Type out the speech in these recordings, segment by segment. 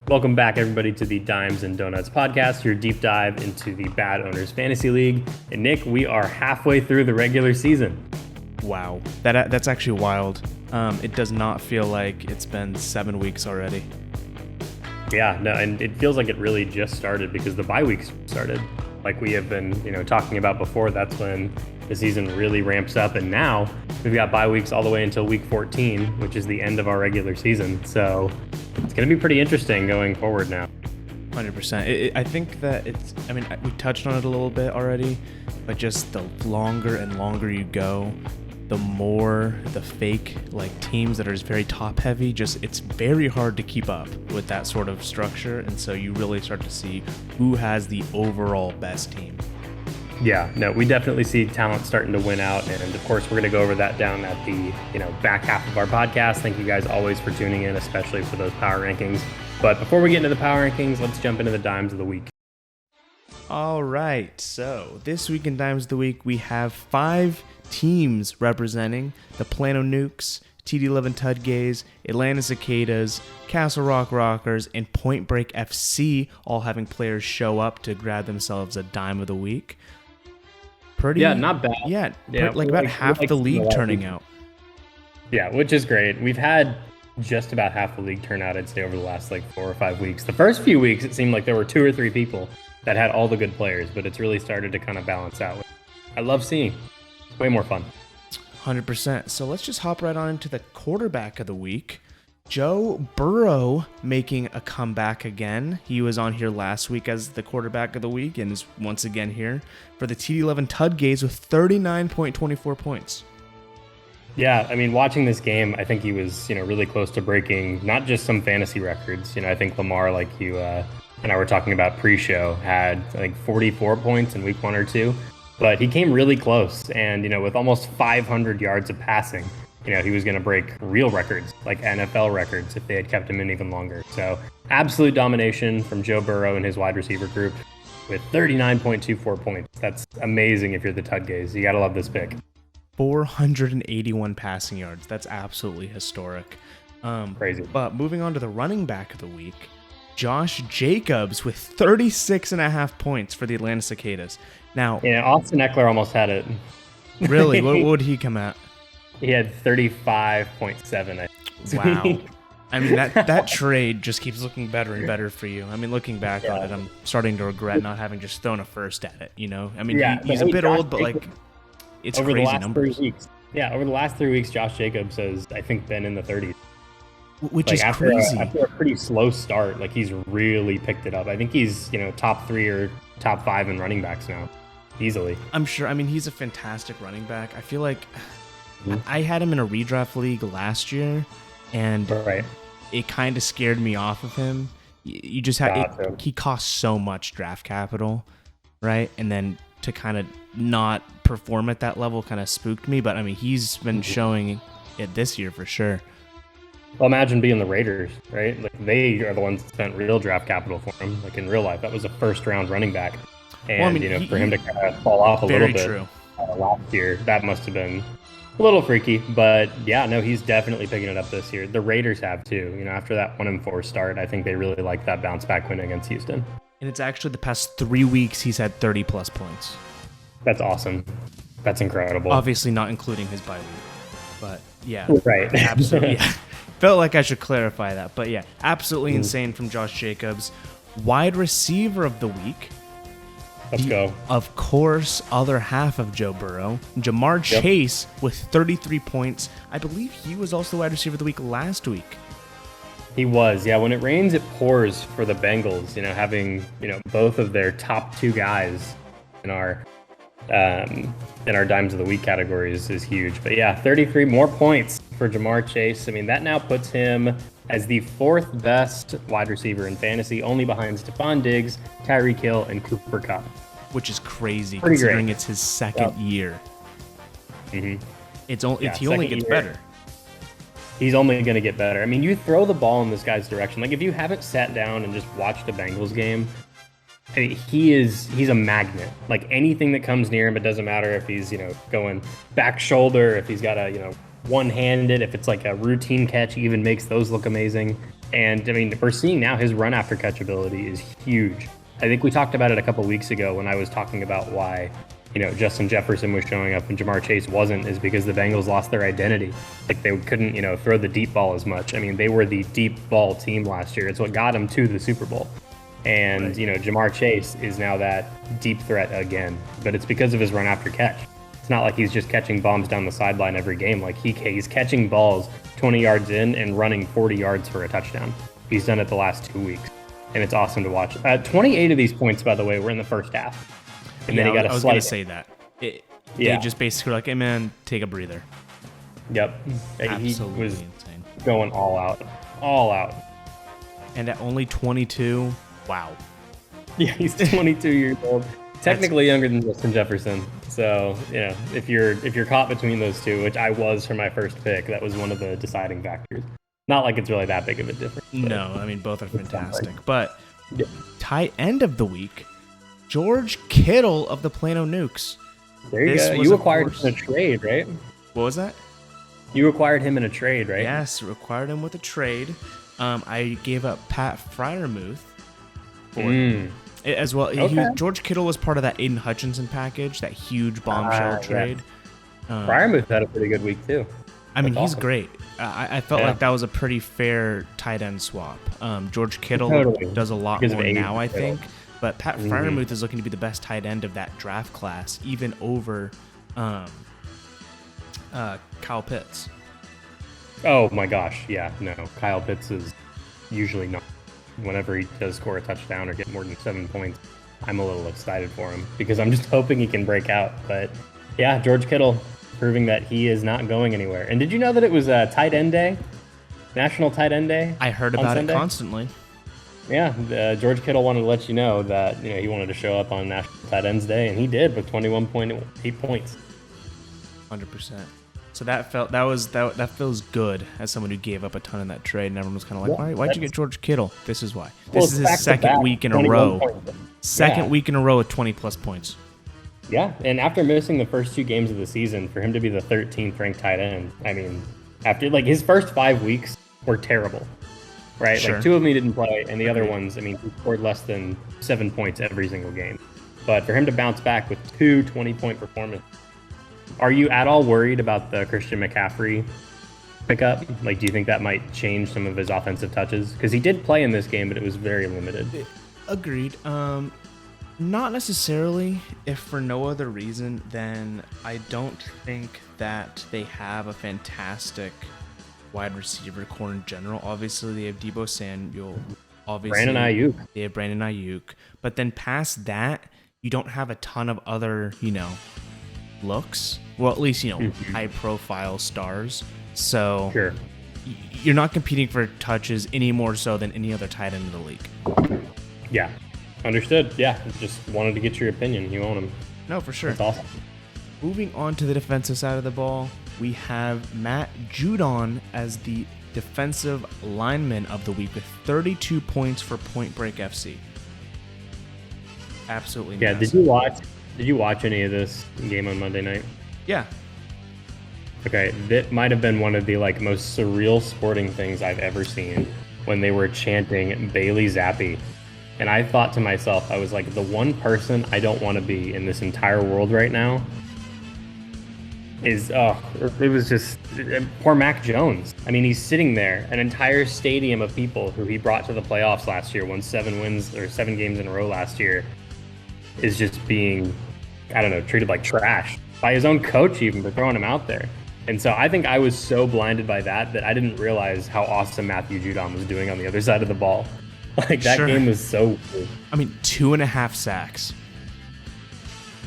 Welcome back, everybody, to the Dimes and Donuts podcast, your deep dive into the BAAD Owners Fantasy League. And Nick, we are halfway through the regular season. Wow, that's actually wild. It does not feel like it's been 7 weeks already. Yeah, no, and it feels like it really just started because the bye weeks started. Like we have been, talking about before, that's when the season really ramps up. And now we've got bye weeks all the way until week 14, which is the end of our regular season. So it's going to be pretty interesting going forward now. 100%. I think that we touched on it a little bit already, but just the longer and longer you go, the more the fake teams that are very top heavy, it's very hard to keep up with that sort of structure. And so you really start to see who has the overall best team. Yeah, no, we definitely see talent starting to win out. And of course, we're going to go over that down at the, back half of our podcast. Thank you guys always for tuning in, especially for those power rankings. But before we get into the power rankings, let's jump into the Dimes of the Week. All right, so this week in Dimes of the Week, we have 5 teams representing the Plano Nukes, TD11 Tudgays, Atlanta Cicadas, Castle Rock Rockers, and Point Break FC, all having players show up to grab themselves a Dime of the Week. Not bad. Yeah, about half the league turning out. Yeah, which is great. We've had just about half the league turn out, I'd say, over the last 4 or 5 weeks. The first few weeks, it seemed like there were 2 or 3 people that had all the good players, but it's really started to kind of balance out. I love seeing. It's way more fun. 100%. So let's just hop right on into the quarterback of the week. Joe Burrow making a comeback again. He was on here last week as the quarterback of the week and is once again here for the TD11 Tudgays with 39.24 points. Yeah, watching this game, I think he was, really close to breaking not just some fantasy records. I think Lamar, like you and I were talking about pre-show, had 44 points in week 1 or 2, but he came really close. And with almost 500 yards of passing, he was going to break real records, like NFL records, if they had kept him in even longer. So absolute domination from Joe Burrow and his wide receiver group with 39.24 points. That's amazing if you're the Tudgays. You got to love this pick. 481 passing yards. That's absolutely historic. Crazy. But moving on to the running back of the week, Josh Jacobs with 36.5 points for the Atlanta Cicadas. Now, yeah, Austin Eckler almost had it. Really? What would he come at? He had 35.7. Wow. That trade just keeps looking better and better for you. Looking back on it, I'm starting to regret not having just thrown a first at it, He's a bit old, but it's over crazy the last numbers. 3 weeks. Yeah, over the last 3 weeks, Josh Jacobs has, I think, been in the 30s. Which is crazy. After a pretty slow start, he's really picked it up. I think he's, top 3 or top 5 in running backs now, easily. I'm sure. He's a fantastic running back. I feel like I had him in a redraft league last year, and it kind of scared me off of him. You just have he costs so much draft capital, right? And then to kind of not perform at that level kind of spooked me. But he's been showing it this year for sure. Well, imagine being the Raiders, right? They are the ones that spent real draft capital for him. In real life, that was a first-round running back. And, for him to kind of fall off a little bit last year, that must have been a little freaky. But, yeah, no, he's definitely picking it up this year. The Raiders have, too. After that 1-4 start, I think they really like that bounce-back win against Houston. And it's actually the past 3 weeks he's had 30-plus points. That's awesome. That's incredible. Obviously not including his bye week. But, yeah. Right. Absolutely, yeah. Felt like I should clarify that. But yeah, absolutely insane from Josh Jacobs. Wide receiver of the week. Let's go. Of course, other half of Joe Burrow. Jamar Chase with 33 points. I believe he was also wide receiver of the week last week. He was, yeah. When it rains, it pours for the Bengals. Having both of their top 2 guys in our Dimes of the Week categories is huge. But yeah, 33 more points for Jamar Chase. That now puts him as the 4th best wide receiver in fantasy, only behind Stephon Diggs, Tyreek Hill, and Cooper Kupp. Which is crazy Pretty considering great. It's his second year. Mm-hmm. He only gets better. He's only going to get better. You throw the ball in this guy's direction. If you haven't sat down and just watched a Bengals game, he's a magnet. Anything that comes near him, it doesn't matter if he's, going back shoulder, if he's got a, one-handed, if it's a routine catch, he even makes those look amazing. And I mean, we're seeing now his run after catch ability is huge. I think we talked about it a couple weeks ago when I was talking about why, Justin Jefferson was showing up and Jamar Chase wasn't, is because the Bengals lost their identity. Like they couldn't, throw the deep ball as much. I mean, they were the deep ball team last year. It's what got them to the Super Bowl. And, Jamar Chase is now that deep threat again, but it's because of his run after catch. It's not like he's just catching bombs down the sideline every game. Like he's catching balls 20 yards in and running 40 yards for a touchdown. He's done it the last 2 weeks, and it's awesome to watch. 28 of these points, by the way, were in the first half. And then he got a slight. I was going to say that. They just basically were like, hey, man, take a breather. Yep. Absolutely he was insane. Going all out. All out. And at only 22, wow. Yeah, he's 22 years old. Technically younger than Justin Jefferson. So, if you're caught between those two, which I was for my first pick, that was one of the deciding factors. Not like it's really that big of a difference. No, I mean, both are fantastic. But tight end of the week, George Kittle of the Plano Nukes. There you go. You acquired him in a trade, right? What was that? You acquired him in a trade, right? Yes, acquired him with a trade. I gave up Pat Freiermuth for him as well. Okay. George Kittle was part of that Aiden Hutchinson package, that huge bombshell trade. Freiermuth had a pretty good week too. I mean, he's great. I felt like that was a pretty fair tight end swap. George Kittle does a lot more now, I think. But Pat Freiermuth is looking to be the best tight end of that draft class, even over Kyle Pitts. Oh my gosh, yeah, no. Kyle Pitts is usually not. Whenever he does score a touchdown or get more than 7 points, I'm a little excited for him because I'm just hoping he can break out. But yeah, George Kittle proving that he is not going anywhere. And did you know that it was tight end day? National Tight End Day? I heard about it constantly. Yeah, George Kittle wanted to let you know that he wanted to show up on National Tight Ends Day, and he did with 21.8 points. 100%. So that feels good as someone who gave up a ton in that trade, and everyone was kind of like, why'd you get George Kittle? This is why. This is his second week in a row. Second week in a row with 20-plus points. Yeah, and after missing the first 2 games of the season, for him to be the 13th ranked tight end, I mean, after his first 5 weeks were terrible, right? Sure. Like 2 of them he didn't play, and the other ones, I mean, he scored less than 7 points every single game. But for him to bounce back with 2 20-point performances, are you at all worried about the Christian McCaffrey pickup? Like, do you think that might change some of his offensive touches? Because he did play in this game, but it was very limited. Agreed. Not necessarily, if for no other reason than I don't think that they have a fantastic wide receiver core in general. Obviously, they have Deebo Samuel. Obviously, Brandon Ayuk. They have Brandon Ayuk. But then past that, you don't have a ton of other, looks. Well, at least, high-profile stars. So sure. You're not competing for touches any more so than any other tight end in the league. Yeah. Understood. Yeah. Just wanted to get your opinion. You own him. No, for sure. That's awesome. Moving on to the defensive side of the ball, we have Matt Judon as the defensive lineman of the week with 32 points for Point Break FC. Absolutely. Yeah. Massive. Did you watch any of this game on Monday night? Yeah. Okay, that might have been one of the most surreal sporting things I've ever seen when they were chanting Bailey Zappi. And I thought to myself, I was like, the one person I don't want to be in this entire world right now is, it was just poor Mac Jones. I mean, he's sitting there, an entire stadium of people who he brought to the playoffs last year, won 7 games in a row last year, is just being, treated like trash by his own coach even for throwing him out there. And so I think I was so blinded by that I didn't realize how awesome Matthew Judon was doing on the other side of the ball. That game was so good. I mean, 2.5 sacks.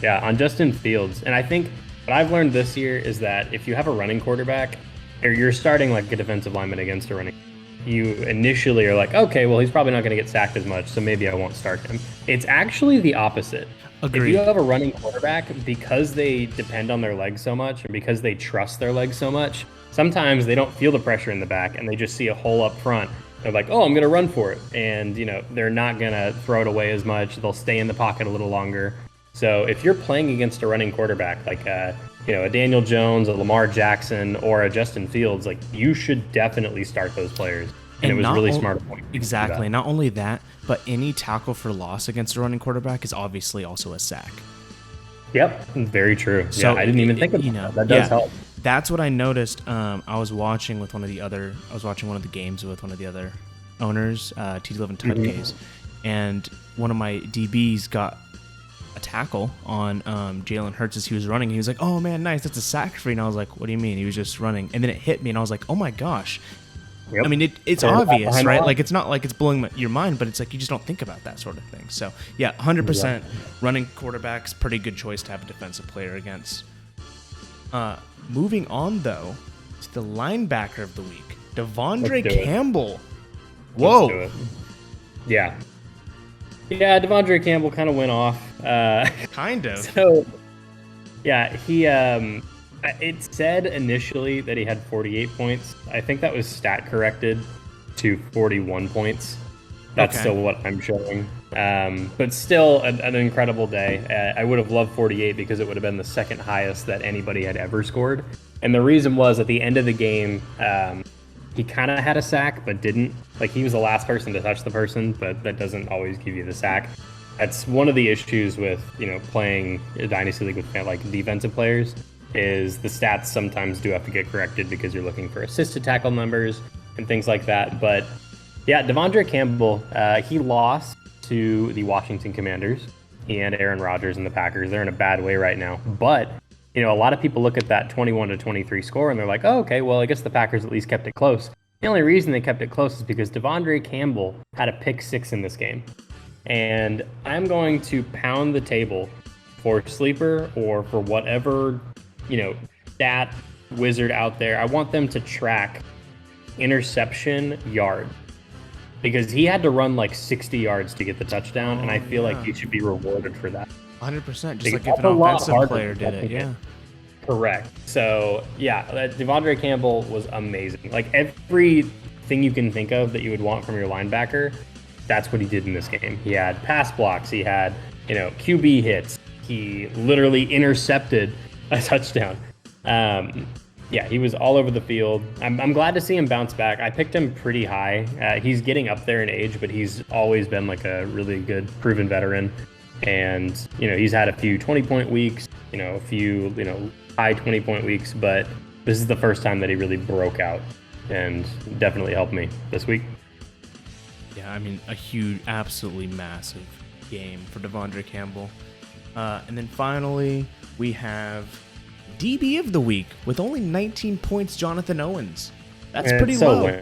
Yeah, on Justin Fields. And I think what I've learned this year is that if you have a running quarterback, or you're starting a defensive lineman against a running, you initially are like, okay, well, he's probably not going to get sacked as much, so maybe I won't start him. It's actually the opposite. Agreed. If you have a running quarterback, because they depend on their legs so much, or because they trust their legs so much, sometimes they don't feel the pressure in the back, and they just see a hole up front. They're like, oh, I'm going to run for it. And, they're not going to throw it away as much. They'll stay in the pocket a little longer. So if you're playing against a running quarterback, like a Daniel Jones, a Lamar Jackson, or a Justin Fields, you should definitely start those players. And it was really smart. Exactly. Not only that, but any tackle for loss against a running quarterback is obviously also a sack. Yep, very true. So I didn't even think of that. That does help. That's what I noticed. I was watching one of the games with one of the other owners, T11 Tutcase, and one of my DBs got a tackle on Jalen Hurts as he was running. He was like, "Oh man, nice, that's a sack free." And I was like, "What do you mean?" He was just running, and then it hit me, and I was like, "Oh my gosh." Yep. I mean, it's obvious, right? Like, it's not like it's blowing your mind, but it's like you just don't think about that sort of thing. So, yeah, 100% running quarterback's pretty good choice to have a defensive player against. Moving on, though, to the linebacker of the week, Devondre Campbell. Whoa. Yeah. Yeah, Devondre Campbell kind of went off. Kind of. So, yeah, he... it said initially that he had 48 points. I think that was stat corrected to 41 points. That's still what I'm showing. But still an incredible day. I would have loved 48 because it would have been the second highest that anybody had ever scored. And the reason was at the end of the game, he kind of had a sack, but didn't. Like, he was the last person to touch the person, but that doesn't always give you the sack. That's one of the issues with, playing a Dynasty League with like defensive players. Is the stats sometimes do have to get corrected because you're looking for assisted tackle numbers and things like that. But yeah, Devondre Campbell, he lost to the Washington Commanders and Aaron Rodgers and the Packers. They're in a bad way right now. But, a lot of people look at that 21-23 score and they're like, oh, okay, well, I guess the Packers at least kept it close. The only reason they kept it close is because Devondre Campbell had a pick 6 in this game. And I'm going to pound the table for sleeper or for whatever stat wizard out there. I want them to track interception yard because he had to run like 60 yards to get the touchdown, and I feel like he should be rewarded for that. 100%, just like if an offensive player did it, yeah. Correct. So, yeah, Devondre Campbell was amazing. Like, everything you can think of that you would want from your linebacker, that's what he did in this game. He had pass blocks. He had, QB hits. He literally intercepted a touchdown. Yeah, he was all over the field. I'm glad to see him bounce back. I picked him pretty high. He's getting up there in age, but he's always been like a really good proven veteran. And, he's had a few 20-point weeks, a few, high 20-point weeks, but this is the first time that he really broke out and definitely helped me this week. Yeah, I mean, a huge, absolutely massive game for Devondre Campbell. And then finally, we have DB of the week with only 19 points, Jonathan Owens. That's pretty low.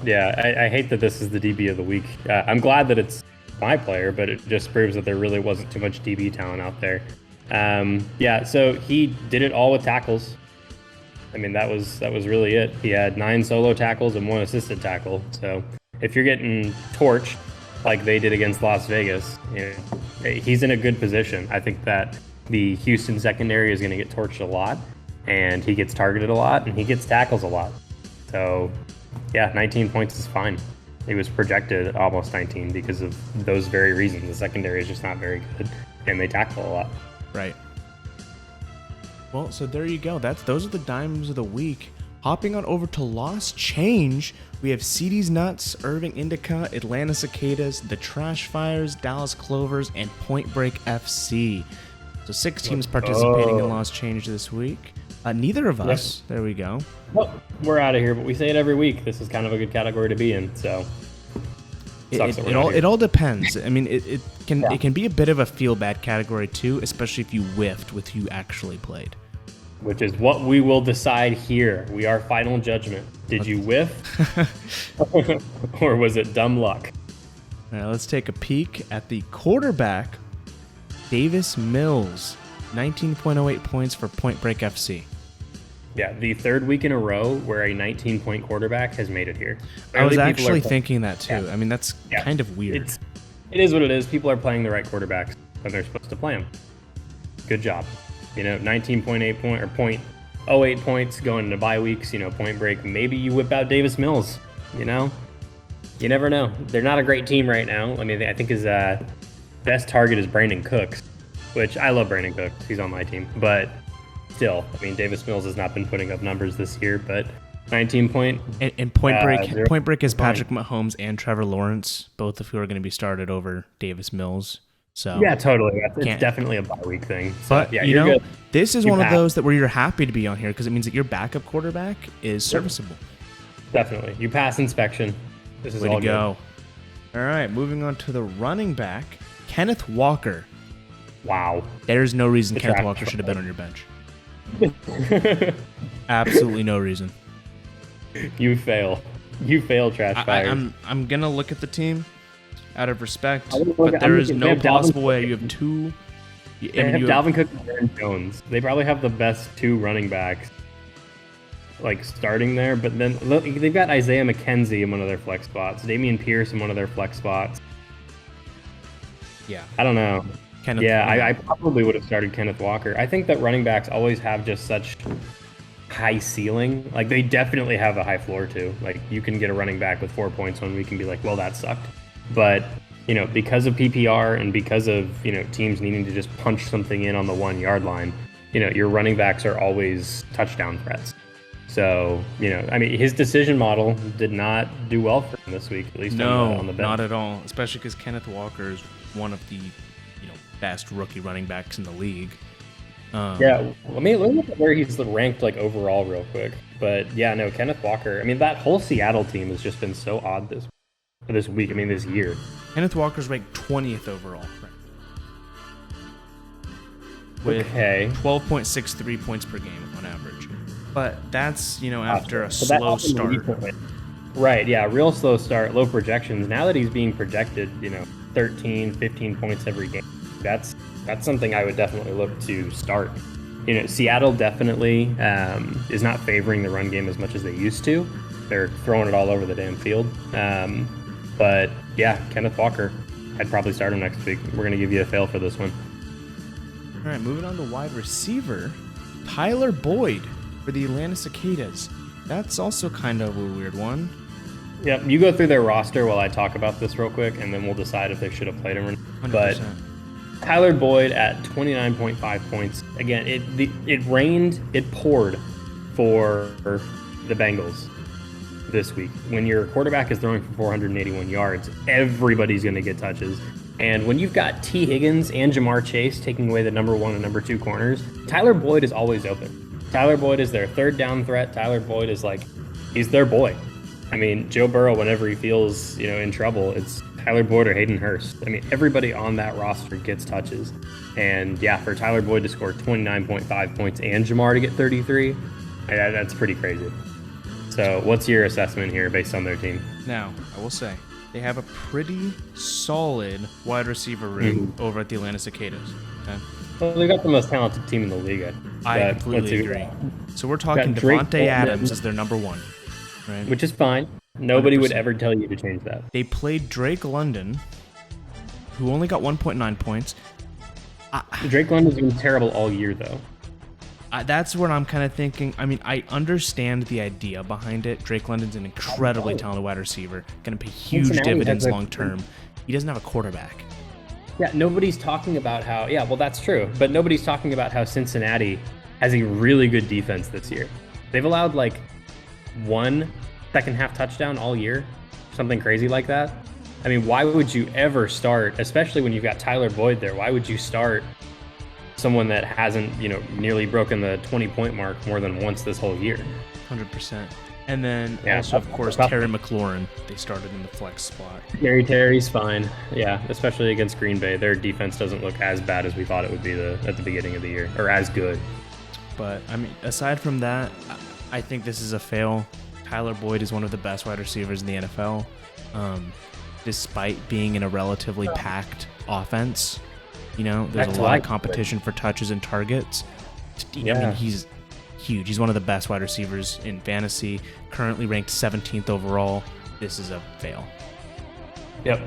Yeah, I hate that this is the DB of the week. I'm glad that it's my player, but it just proves that there really wasn't too much DB talent out there. Yeah, so he did it all with tackles. I mean, that was really it. He had 9 solo tackles and 1 assisted tackle. So if you're getting torched like they did against Las Vegas, he's in a good position. I think that the Houston secondary is going to get torched a lot, and he gets targeted a lot, and he gets tackles a lot. So, yeah, 19 points is fine. He was projected almost 19 because of those very reasons. The secondary is just not very good, and they tackle a lot. Right. Well, so there you go. Those are the dimes of the week. Hopping on over to Lost Change, we have CD's Nuts, Irving Indica, Atlanta Cicadas, the Trash Fires, Dallas Clovers, and Point Break FC. So 6 teams participating in Lost Change this week. Neither of us. There we go. Well, we're out of here, but we say it every week. This is kind of a good category to be in. So it all depends. I mean, it can be a bit of a feel bad category too, especially if you whiffed with who you actually played. Which is what we will decide here. We are final judgment. Did you whiff? Or was it dumb luck? All right, let's take a peek at the quarterback. Davis Mills, 19.08 points for Point Break FC. Yeah, the 3rd week in a row where a 19-point quarterback has made it here. I was actually thinking that too. Yeah. I mean, that's kind of weird. It is what it is. People are playing the right quarterbacks when they're supposed to play them. Good job. 19.8 point or 0.08 points going into bye weeks, Point Break. Maybe you whip out Davis Mills, You never know. They're not a great team right now. I mean, I think his best target is Brandon Cooks, which I love Brandon Cooks. He's on my team. But still, I mean, Davis Mills has not been putting up numbers this year. But 19 point. And Point Break is Patrick Mahomes and Trevor Lawrence, both of who are going to be started over Davis Mills. So yeah, totally. It's definitely a bye week thing. So, but yeah, you know, good. This is one of those that where you're happy to be on here because it means that your backup quarterback is serviceable. Definitely, you pass inspection. This is way all to go. All right, moving on to the running back, Kenneth Walker. Wow, there's no reason Kenneth Walker should have been on your bench. Absolutely no reason. You fail, trash fires. I'm gonna look at the team out of respect, but there is no possible way you have two. They have Dalvin Cook and Aaron Jones. They probably have the best two running backs, like starting there. But then they've got Isaiah McKenzie in one of their flex spots, Dameon Pierce in one of their flex spots. Yeah, I don't know. I probably would have started Kenneth Walker. I think that running backs always have just such high ceiling. Like they definitely have a high floor too. Like you can get a running back with 4 points one week and be like, well, that sucked. But because of PPR and because of teams needing to just punch something in on the 1 yard line, your running backs are always touchdown threats. So his decision model did not do well for him this week, at least on the bench. Not at all. Especially because Kenneth Walker is one of the best rookie running backs in the league. Let me look at where he's ranked overall real quick. But Kenneth Walker. That whole Seattle team has just been so odd this week. This year. Kenneth Walker's ranked 20th overall. With 12.63 points per game on average. But that's, after a slow start. Right, yeah, real slow start, low projections. Now that he's being projected, 13, 15 points every game, that's something I would definitely look to start. Seattle definitely is not favoring the run game as much as they used to. They're throwing it all over the damn field. But yeah, Kenneth Walker, I'd probably start him next week. We're going to give you a fail for this one. All right, moving on to wide receiver, Tyler Boyd for the Atlanta Cicadas. That's also kind of a weird one. Yep, you go through their roster while I talk about this real quick, and then we'll decide if they should have played him or not. 100%. But Tyler Boyd at 29.5 points. Again, it rained, it poured for the Bengals this week. When your quarterback is throwing for 481 yards, everybody's going to get touches. And when you've got T. Higgins and Jamar Chase taking away the number 1 and number 2 corners, Tyler Boyd is always open. Tyler Boyd is their third down threat. Tyler Boyd is he's their boy. Joe Burrow, whenever he feels, in trouble, it's Tyler Boyd or Hayden Hurst. Everybody on that roster gets touches. And yeah, for Tyler Boyd to score 29.5 points and Jamar to get 33, that's pretty crazy. So what's your assessment here based on their team? Now, I will say, they have a pretty solid wide receiver room over at the Atlanta Cicadas. Okay? Well, they got the most talented team in the league. I completely agree. So we're talking Devontae Adams as their number 1. Right? Which is fine. Nobody 100%. would ever tell you to change that. They played Drake London, who only got 1.9 points. Drake London's been terrible all year, though. That's where I'm kind of thinking. I understand the idea behind it. Drake London's an incredibly talented wide receiver, going to pay huge dividends long term. He doesn't have a quarterback. Yeah, nobody's talking about how. Yeah, well, that's true. But nobody's talking about how Cincinnati has a really good defense this year. They've allowed 1 second half touchdown all year, something crazy like that. Why would you ever start, especially when you've got Tyler Boyd there? Why would you start someone that hasn't, nearly broken the 20-point mark more than once this whole year? 100%. And then also, of course, Terry McLaurin, they started in the flex spot. Terry's fine. Yeah, especially against Green Bay. Their defense doesn't look as bad as we thought it would be at the beginning of the year, or as good. But, aside from that, I think this is a fail. Tyler Boyd is one of the best wide receivers in the NFL, despite being in a relatively packed offense. There's a lot of competition for touches and targets. He's huge. He's one of the best wide receivers in fantasy, currently ranked 17th overall. This is a fail. Yep.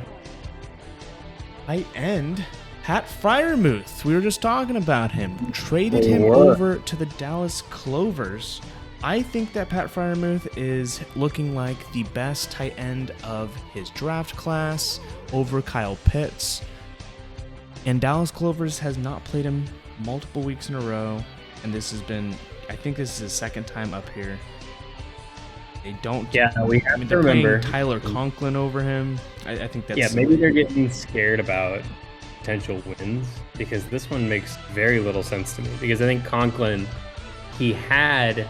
Tight end, Pat Freiermuth. We were just talking about him. Traded him over to the Dallas Clovers. I think that Pat Freiermuth is looking like the best tight end of his draft class over Kyle Pitts. And Dallas Clovers has not played him multiple weeks in a row. And I think this is his second time up here. They don't. Yeah, we have to they're remember playing Tyler Conklin over him. I think that's. Yeah, maybe they're getting scared about potential wins because this one makes very little sense to me. Because I think Conklin, he had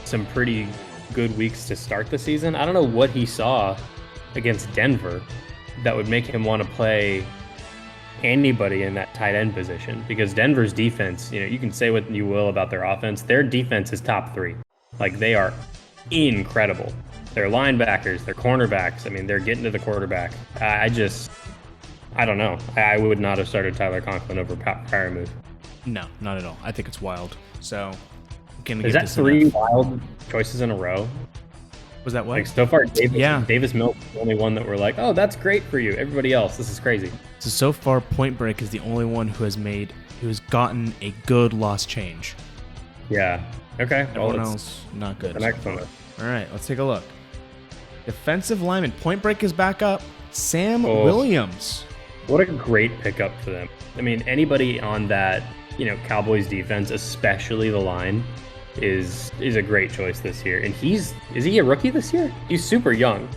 some pretty good weeks to start the season. I don't know what he saw against Denver that would make him want to play anybody in that tight end position, because Denver's defense, you can say what you will about their offense, their defense is top 3. Like, they are incredible. Their linebackers, their cornerbacks, I mean, they're getting to the quarterback. I don't know. I would not have started Tyler Conklin over Freiermuth. No, not at all. I think it's wild. So, is that 3 wild choices in a row? Was that what? Like, so far, Davis Mills is the only one that we're like, oh, that's great for you. Everybody else, this is crazy. So far, Point Break is the only one who has gotten a good loss change. Yeah. Okay. Everyone else, not good. The next one. All right, let's take a look. Defensive lineman. Point Break is back up. Sam Williams. What a great pickup for them. I mean, anybody on that, Cowboys defense, especially the line, is a great choice this year. And is he a rookie this year? He's super young.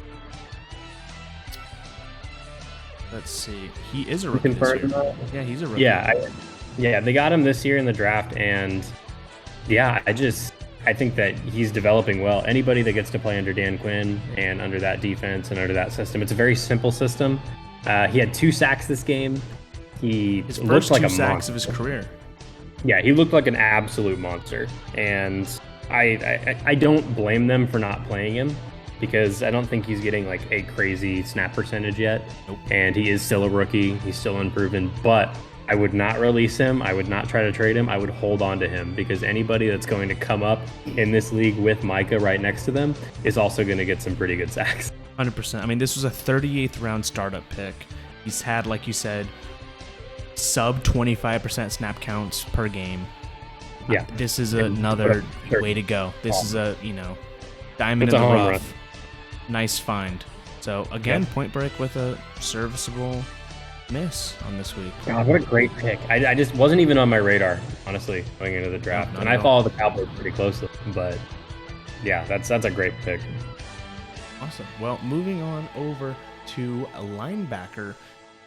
Let's see. He is a rookie this year. Yeah, he's a rookie. Yeah, they got him this year in the draft, and yeah, I think that he's developing well. Anybody that gets to play under Dan Quinn and under that defense and under that system, it's a very simple system. He had 2 sacks this game. His first like 2 sacks of his career. Yeah, he looked like an absolute monster, and I don't blame them for not playing him, because I don't think he's getting like a crazy snap percentage yet. Nope. And he is still a rookie. He's still unproven, but I would not release him. I would not try to trade him. I would hold on to him, because anybody that's going to come up in this league with Micah right next to them is also going to get some pretty good sacks. 100%. I mean, this was a 38th round startup pick. He's had, like you said, sub 25% snap counts per game. Yeah. This is another way to go. This is a, diamond in the rough. Run. Nice find. So, again, Point Break with a serviceable miss on this week. God, what a great pick. I just wasn't even on my radar, honestly, going into the draft. And I follow the Cowboys pretty closely. But, yeah, that's a great pick. Awesome. Well, moving on over to a linebacker,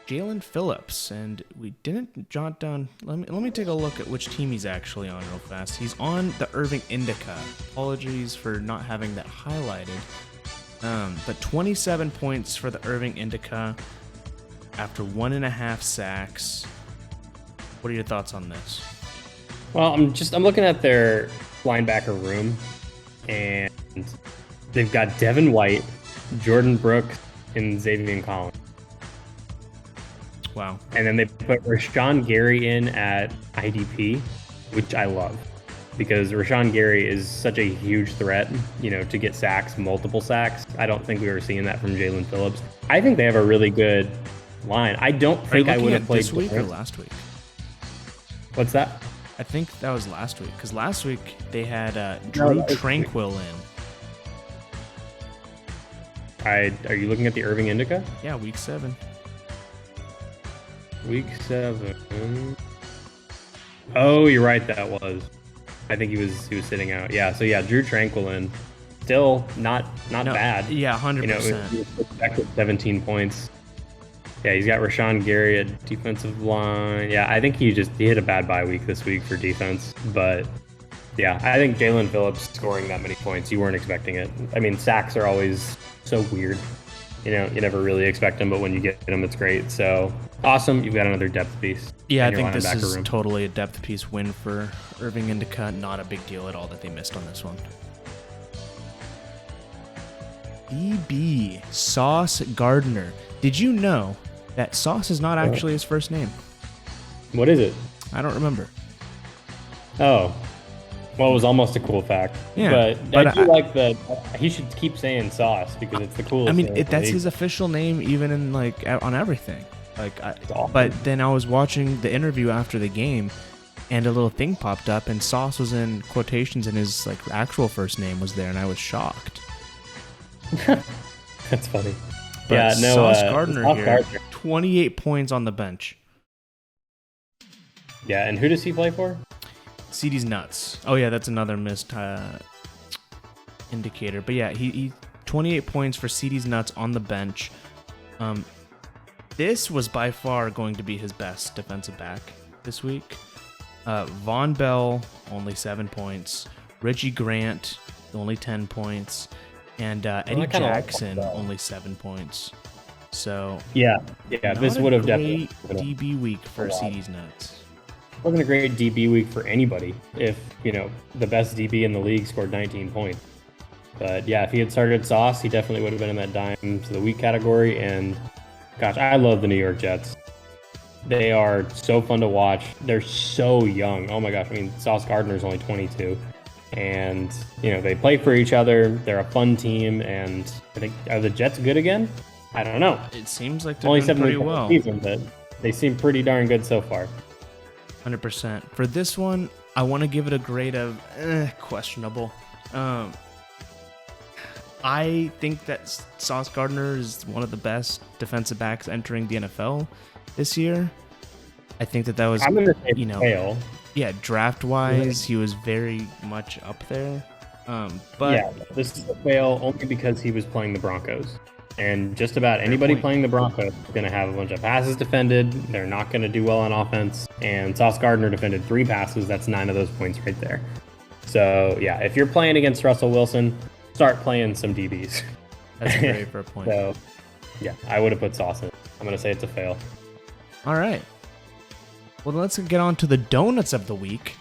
Jalen Phillips, and we didn't jot down. Let me take a look at which team he's actually on real fast. He's on the Irving Indica. Apologies for not having that highlighted. But 27 points for the Irving Indica after 1.5 sacks. What are your thoughts on this? Well, I'm looking at their linebacker room, and they've got Devin White, Jordan Brooks, and Xavier Collins. Wow. And then they put Rashawn Gary in at IDP, which I love, because Rashawn Gary is such a huge threat, to get sacks, multiple sacks. I don't think we were seeing that from Jalen Phillips. I think they have a really good line. I don't think I would have played this week or last week. What's that? I think that was last week, because last week they had Drew Tranquil in. Are you looking at the Irving Indica? Yeah, week 7. Week 7. Oh, you're right. That was. I think he was sitting out. Yeah. So yeah, Drew Tranquillin, still not bad. Yeah, 100%. He was expected 17 points. Yeah, he's got Rashawn Gary at defensive line. Yeah, I think he hit a bad bye week this week for defense. But yeah, I think Jalen Phillips scoring that many points, you weren't expecting it. I mean, sacks are always so weird. You never really expect them, but when you get them, it's great. So awesome. You've got another depth piece. Yeah, I think this is totally a depth piece win for Irving Indica. Not a big deal at all that they missed on this one. DB, Sauce Gardner. Did you know that Sauce is not actually his first name? What is it? I don't remember. Oh. Well, it was almost a cool fact. Yeah, but I do like that he should keep saying Sauce, because it's the coolest. I mean, that's his official name, even in on everything. Awesome. But then I was watching the interview after the game, and a little thing popped up, and Sauce was in quotations, and his actual first name was there, and I was shocked. That's funny. But Sauce Gardner here, 28 points on the bench. Yeah, and who does he play for? CD's nuts. Oh yeah, that's another missed. indicator. But yeah, he 28 points for CD's nuts on the bench. This was by far going to be his best defensive back this week. Von Bell, only 7 points. Richie Grant, only 10 points. And Eddie Jackson, only 7 points. So yeah, this would have definitely been a DB week for CD's nuts. It wasn't a great DB week for anybody if, the best DB in the league scored 19 points. But yeah, if he had started Sauce, he definitely would have been in that dime to the week category. And gosh, I love the New York Jets. They are so fun to watch. They're so young. Oh my gosh. I mean, Sauce Gardner is only 22. And, they play for each other. They're a fun team. And I think, are the Jets good again? I don't know. It seems like they're doing pretty well. Season, but they seem pretty darn good so far. 100%. For this one, I want to give it a grade of questionable. I think that Sauce Gardner is one of the best defensive backs entering the NFL this year. I think that was, I'm gonna say fail. Yeah, draft-wise, he was very much up there. But yeah, this is a fail only because he was playing the Broncos. And just about anybody playing the Broncos is going to have a bunch of passes defended. They're not going to do well on offense. And Sauce Gardner defended 3 passes. That's 9 of those points right there. So, yeah, if you're playing against Russell Wilson, start playing some DBs. That's a very fair point. So, yeah, I would have put Sauce in. I'm going to say it's a fail. All right. Well, let's get on to the donuts of the week.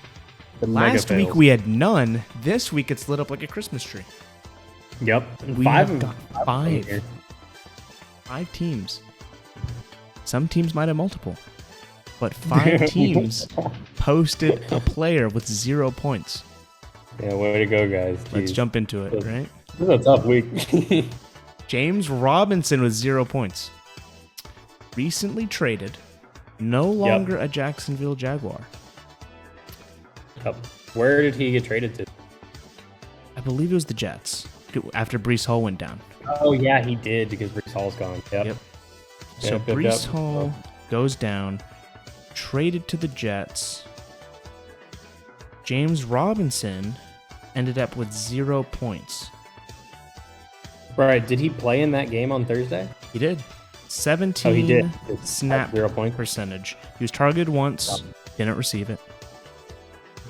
Last week we had none. This week it's lit up like a Christmas tree. Yep. We have got 5 teams. Some teams might have multiple, but 5 teams posted a player with 0 points. Yeah, way to go, guys. Jeez. Let's jump into it, right? This is a tough week. James Robinson with 0 points. Recently traded, no longer a Jacksonville Jaguar. Yep. Where did he get traded to? I believe it was the Jets after Breece Hall went down. Oh, yeah, he did because Breece Hall's gone. Yep. So Breece Hall goes down, traded to the Jets. James Robinson ended up with 0 points. Right. Did he play in that game on Thursday? He did. 17 snap 0 point percentage. He was targeted once, didn't receive it.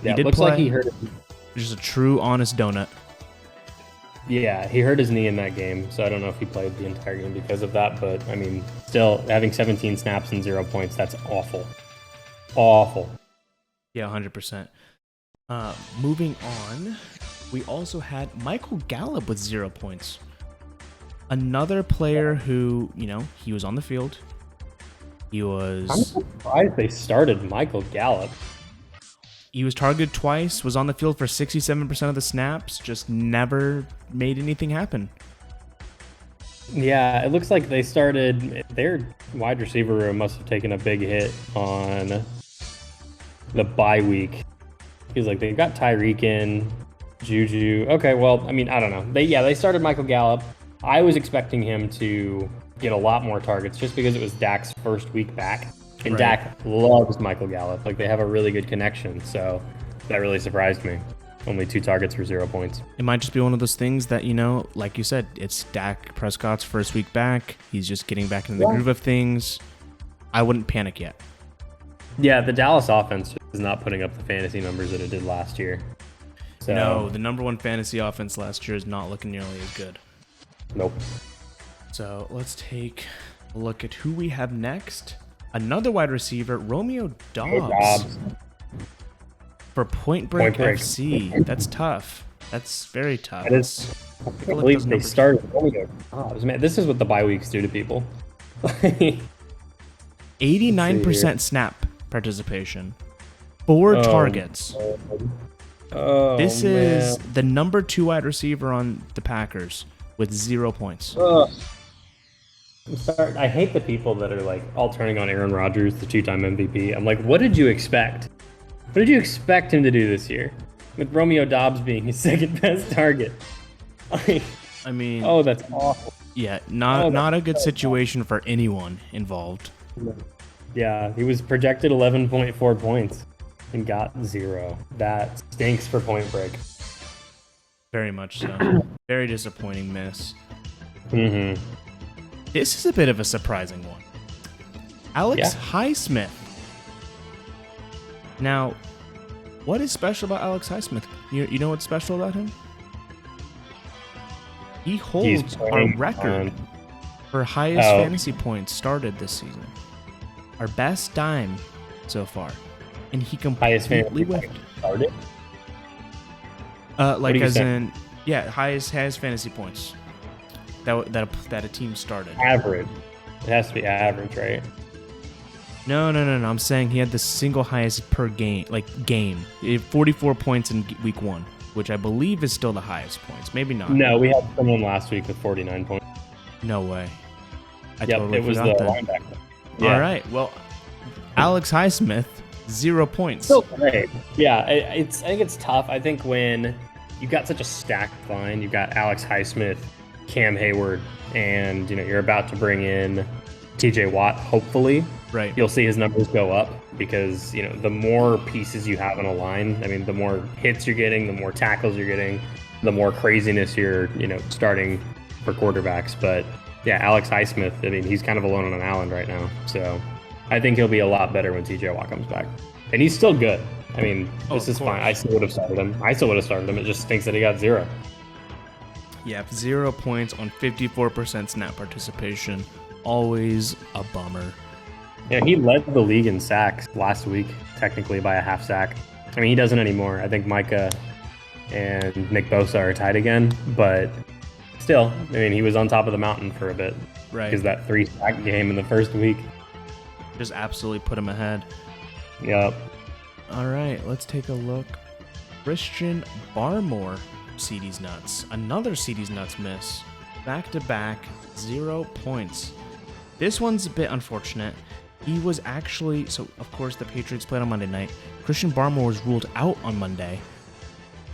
Yeah, it looks like he hurt it. Just a true, honest donut. Yeah, he hurt his knee in that game, so I don't know if he played the entire game because of that. But, I mean, still, having 17 snaps and 0 points, that's awful. Awful. Yeah, 100%. Moving on, we also had Michael Gallup with 0 points. Another player who, he was on the field. He was... I'm surprised they started Michael Gallup. He was targeted twice, was on the field for 67% of the snaps, just never made anything happen. Yeah, it looks like they started... Their wide receiver room must have taken a big hit on the bye week. Because, they got Tyreek in, Juju. Okay, well, I mean, I don't know. They started Michael Gallup. I was expecting him to get a lot more targets just because it was Dak's first week back. And right. Dak loves Michael Gallup. They have a really good connection. So that really surprised me. Only 2 targets for 0 points. It might just be one of those things that, like you said, it's Dak Prescott's first week back. He's just getting back into the groove of things. I wouldn't panic yet. Yeah, the Dallas offense is not putting up the fantasy numbers that it did last year. So, no, the number 1 fantasy offense last year is not looking nearly as good. Nope. So let's take a look at who we have next. Another wide receiver, Romeo Doubs. For Point Break FC. That's tough. That's very tough. It is. I can't believe they started Romeo Doubs. Man, this is what the bye weeks do to people. 89% snap participation. 4 targets. This is the number 2 wide receiver on the Packers with 0 points. I hate the people that are all turning on Aaron Rodgers, the 2-time MVP. I'm like, what did you expect? What did you expect him to do this year? With Romeo Doubs being his second best target. I mean... Oh, that's awful. Yeah, not a good situation for anyone involved. Yeah, he was projected 11.4 points and got 0. That stinks for Point Break. Very much so. Very disappointing miss. Mm-hmm. This is a bit of a surprising one. Alex Highsmith. Now, what is special about Alex Highsmith? You know what's special about him? He holds our record for highest fantasy points started this season. Our best dime so far. And he completely whiffed. Started? Like as in, highest fantasy points that a team started. Average. It has to be average, right? No. I'm saying he had the single highest per game. He had 44 points in week 1, which I believe is still the highest points. Maybe not. No, we had someone last week with 49 points. No way. It was the linebacker. Yeah. All right. Well, Alex Highsmith, 0 points. Still great. Yeah, I think it's tough. I think when you've got such a stacked line, you've got Alex Highsmith, Cam Hayward, and you're about to bring in TJ Watt, hopefully. Right. You'll see his numbers go up because, the more pieces you have in a line, I mean, the more hits you're getting, the more tackles you're getting, the more craziness you're, starting for quarterbacks. But yeah, Alex Highsmith, I mean, he's kind of alone on an island right now. So I think he'll be a lot better when TJ Watt comes back. And he's still good. I mean, this is fine. I still would have started him. It just stinks that he got 0. Yeah, 0 points on 54% snap participation. Always a bummer. Yeah, he led the league in sacks last week, technically by a half sack. I mean, he doesn't anymore. I think Micah and Nick Bosa are tied again, but still, I mean, he was on top of the mountain for a bit. Right. Because that 3-sack game in the first week just absolutely put him ahead. Yep. All right, let's take a look. Christian Barmore, CD's nuts. Another CD's nuts miss. Back-to-back, 0 points. This one's a bit unfortunate. He was actually, of course the Patriots played on Monday night. Christian Barmore was ruled out on Monday.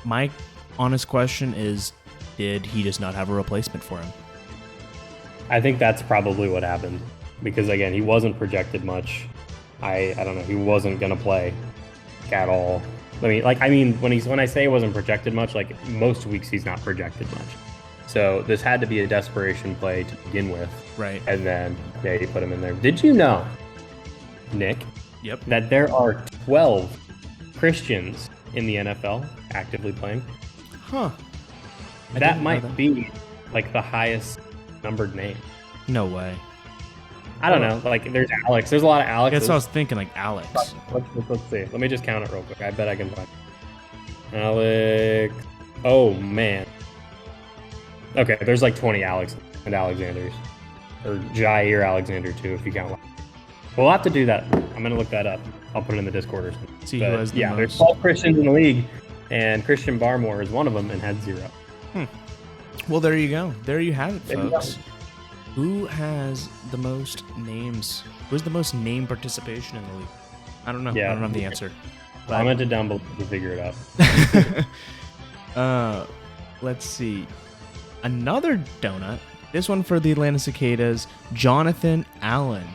My honest question is, did he just not have a replacement for him? I think that's probably what happened. Because again, he wasn't projected much. I don't know, he wasn't gonna play at all. When I say he wasn't projected much, most weeks he's not projected much. So this had to be a desperation play to begin with. Right. And then you put him in there. Did you know, Nick? Yep. That there are 12 Christians in the NFL actively playing? Huh. That might be the highest numbered name. No way. I don't know. There's Alex. There's a lot of Alex. That's what I was thinking, Alex. Let's see. Let me just count it real quick. I bet I can find it. Alex. Oh, man. Okay, there's 20 Alex and Alexanders. Or Jair Alexander, too, if you count. We'll have to do that. I'm going to look that up. I'll put it in the Discord or something. See who has the most. There's 12 Christians in the league, and Christian Barmore is one of them and had 0. Well, there you go. There you have it, folks. Who has the most names? Who's the most name participation in the league? I don't know. Yeah. I don't have the answer. Comment it down below to figure it out. Let's see. Another donut. This one for the Atlanta Cicadas. Jonathan Allen.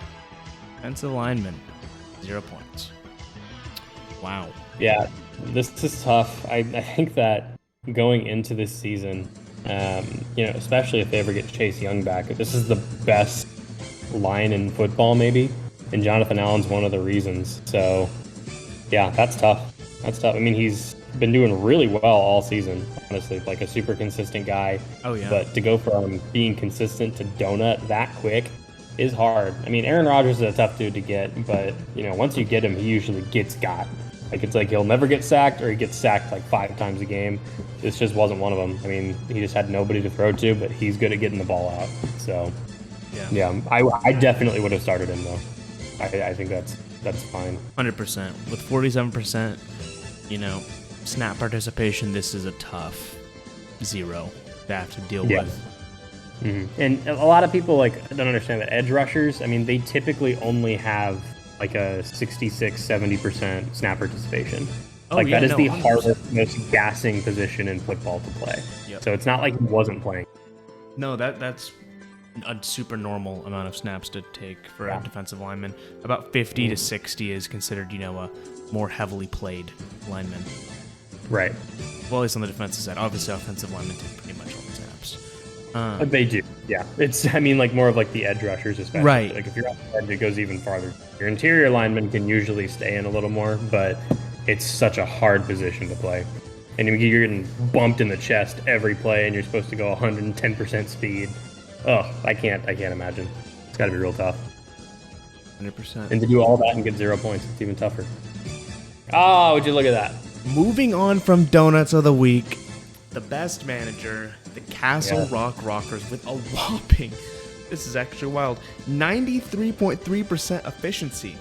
Defensive lineman. 0 points. Wow. Yeah, this is tough. I think that going into this season, especially if they ever get Chase Young back, this is the best line in football, maybe. And Jonathan Allen's one of the reasons. So, yeah, that's tough. I mean, he's been doing really well all season, honestly. A super consistent guy. Oh, yeah. But to go from being consistent to donut that quick is hard. I mean, Aaron Rodgers is a tough dude to get, but, once you get him, he usually gets got. He'll never get sacked, or he gets sacked 5 times a game. This just wasn't one of them. I mean, he just had nobody to throw to, but he's good at getting the ball out. So, yeah, I definitely would have started him, though. I think that's fine. 100%. With 47%, snap participation, this is a tough 0 to have to deal with. Mm-hmm. And a lot of people don't understand that edge rushers, I mean, they typically only have a 66-70% snap participation. That is the 100%. Hardest, most gassing position in football to play. Yep. So it's not like he wasn't playing. No, that's a super normal amount of snaps to take for a defensive lineman. About 50 to 60 is considered, a more heavily played lineman. Right. Well, at least on the defensive side. Obviously, offensive linemen take pretty much all the snaps. They do, yeah. It's, I mean, like more of like the edge rushers, especially. Right. Like if you're on the edge, it goes even farther. Your interior linemen can usually stay in a little more, but it's such a hard position to play. And you're getting bumped in the chest every play, and you're supposed to go 110% speed. Oh, I can't imagine. It's got to be real tough. 100%. And to do all that and get 0 points, it's even tougher. Oh, would you look at that? Moving on from Donuts of the Week, the best manager, the Castle Rock Rockers, with a whopping, this is actually wild, 93.3% efficiency.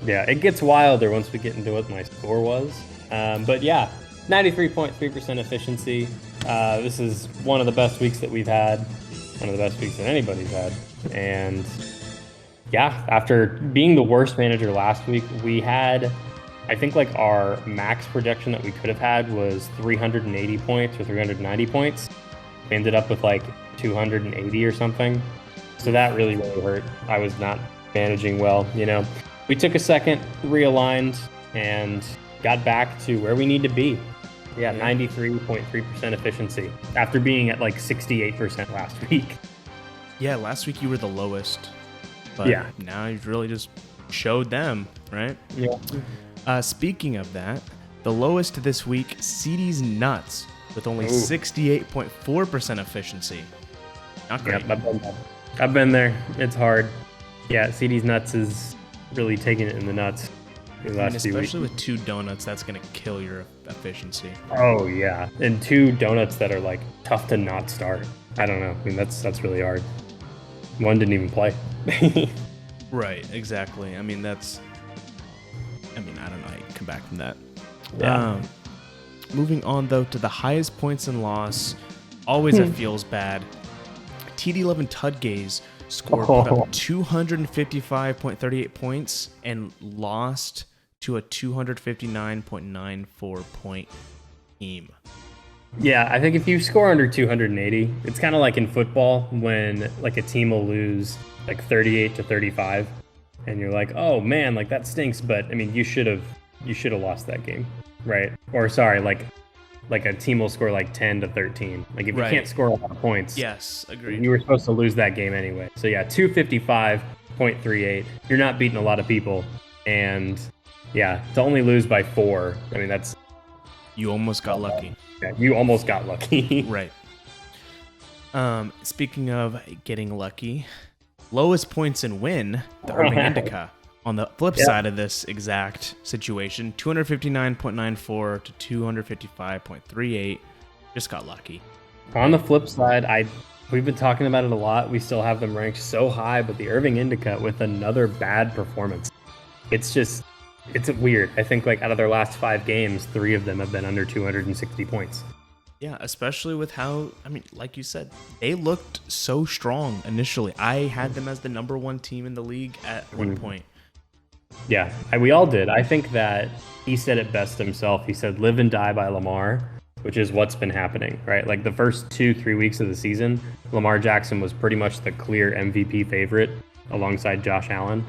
Yeah, it gets wilder once we get into what my score was. But yeah, 93.3% efficiency. This is one of the best weeks that we've had. One of the best weeks that anybody's had. And yeah, after being the worst manager last week, we had, I think like our max projection that we could have had was 380 points or 390 points. We ended up with like 280 or something. So that really hurt. I was not managing well, you know. We took a second, realigned, and got back to where we need to be. Yeah, 93.3% efficiency after being at like 68% last week. Yeah, last week you were the lowest. But now you've really just showed them, right? Yeah. Speaking of that, the lowest this week, CD's Nuts, with only 68.4% efficiency. Not great. Yep, I've been there. It's hard. Yeah, CD's Nuts is really taking it in the nuts. Especially with 2 donuts, that's going to kill your efficiency. Oh, yeah. And 2 donuts that are like tough to not start. I don't know. I mean, that's really hard. One didn't even play. Right, exactly. I mean, I don't know how you can come back from that. Yeah. Moving on, though, to the highest points and loss. Always it feels bad. TD11 Tudgaze scored put up 255.38 points and lost to a 259.94 point team. Yeah, I think if you score under 280, it's kind of like in football when like a team will lose like 38-35 and you're like, "Oh man, like that stinks," but I mean, you should have lost that game, right? Or sorry, like a team will score like 10-13. Like if you can't score a lot of points. Yes, agreed. You were supposed to lose that game anyway. So yeah, 255.38. You're not beating a lot of people, and yeah, to only lose by 4. I mean, that's you almost got lucky. Yeah, you almost got lucky. Right. Speaking of getting lucky, lowest points and win, the Irving Indica. On the flip side of this exact situation, 259.94 to 255.38. Just got lucky. On the flip side, we've been talking about it a lot. We still have them ranked so high, but the Irving Indica with another bad performance. It's weird. I think like out of their last 5 games, 3 of them have been under 260 points. Yeah, especially with how, I mean, like you said, they looked so strong initially. I had them as the number 1 team in the league at one point. Yeah, we all did. I think that he said it best himself. He said, "Live and die by Lamar," which is what's been happening, right? Like the first 2-3 weeks of the season, Lamar Jackson was pretty much the clear MVP favorite alongside Josh Allen.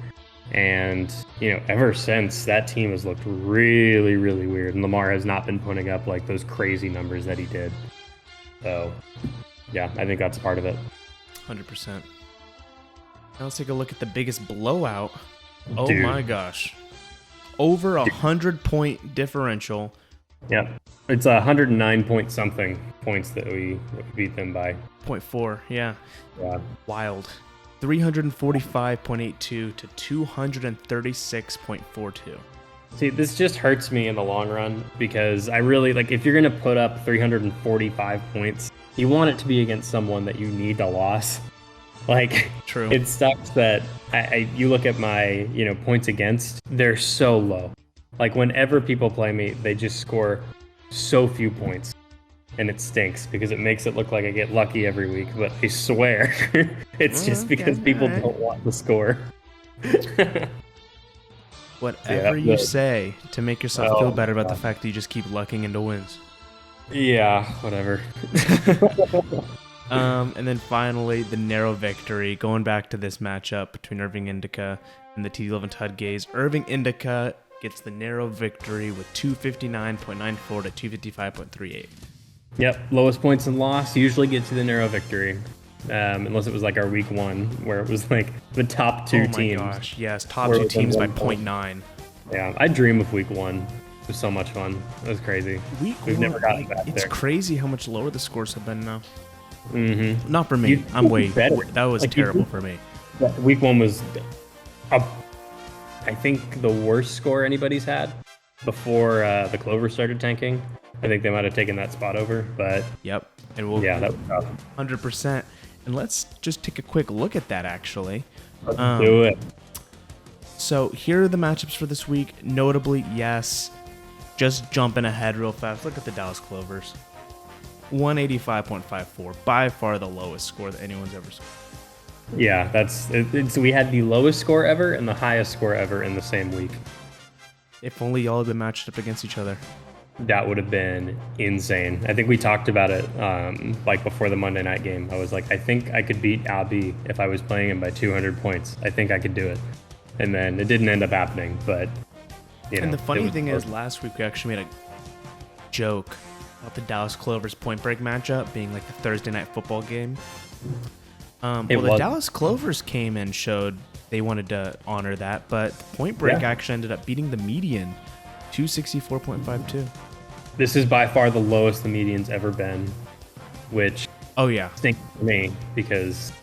And, you know, ever since, that team has looked really, really weird. And Lamar has not been putting up like those crazy numbers that he did. So, yeah, I think that's part of it. 100%. Now let's take a look at the biggest blowout. Oh Dude. My gosh. Over 100-point differential. Yeah. It's 109 point something points that we beat them by. 0.4, yeah. Yeah. Wild. 345.82 to 236.42. See, this just hurts me in the long run because I really, like, if you're going to put up 345 points, you want it to be against someone that you need to lose. Like, True. It sucks that you look at my, points against, they're so low. Like, whenever people play me, they just score so few points. And it stinks because it makes it look like I get lucky every week. But I swear, it's just because people don't want to score. Whatever you say to make yourself feel better about the fact that you just keep lucking into wins. Yeah, whatever. And then finally, the narrow victory. Going back to this matchup between Irving Indica and the TD11 Tudgaze. Irving Indica gets the narrow victory with 259.94 to 255.38. Yep, lowest points and loss usually gets you the narrow victory. Unless it was like our week 1 where it was like the top 2 teams. Oh my gosh, yes, top 2 teams by 0.9. Yeah, I dream of week 1. It was so much fun. It was crazy. We've never gotten back there. It's crazy how much lower the scores have been now. Mm-hmm. Not for me. I'm way better. That was like terrible for me. Week 1 was, I think, the worst score anybody's had before the Clover started tanking. I think they might have taken that spot over, but yep. And we'll that was tough. 100%. And let's just take a quick look at that, actually. Let's do it. So here are the matchups for this week. Notably, yes, just jumping ahead real fast. Look at the Dallas Clovers. 185.54, by far the lowest score that anyone's ever scored. Yeah, we had the lowest score ever and the highest score ever in the same week. If only y'all had been matched up against each other. That would have been insane. I think we talked about it like before the Monday night game. I was like, I think I could beat Abi if I was playing him by 200 points. I think I could do it. And then it didn't end up happening, but And the funny thing is, last week we actually made a joke about the Dallas Clovers Point Break matchup being like the Thursday night football game. The Dallas Clovers came and showed they wanted to honor that, but Point Break actually ended up beating the median, 264.52. This is by far the lowest the median's ever been, which stinks for me because,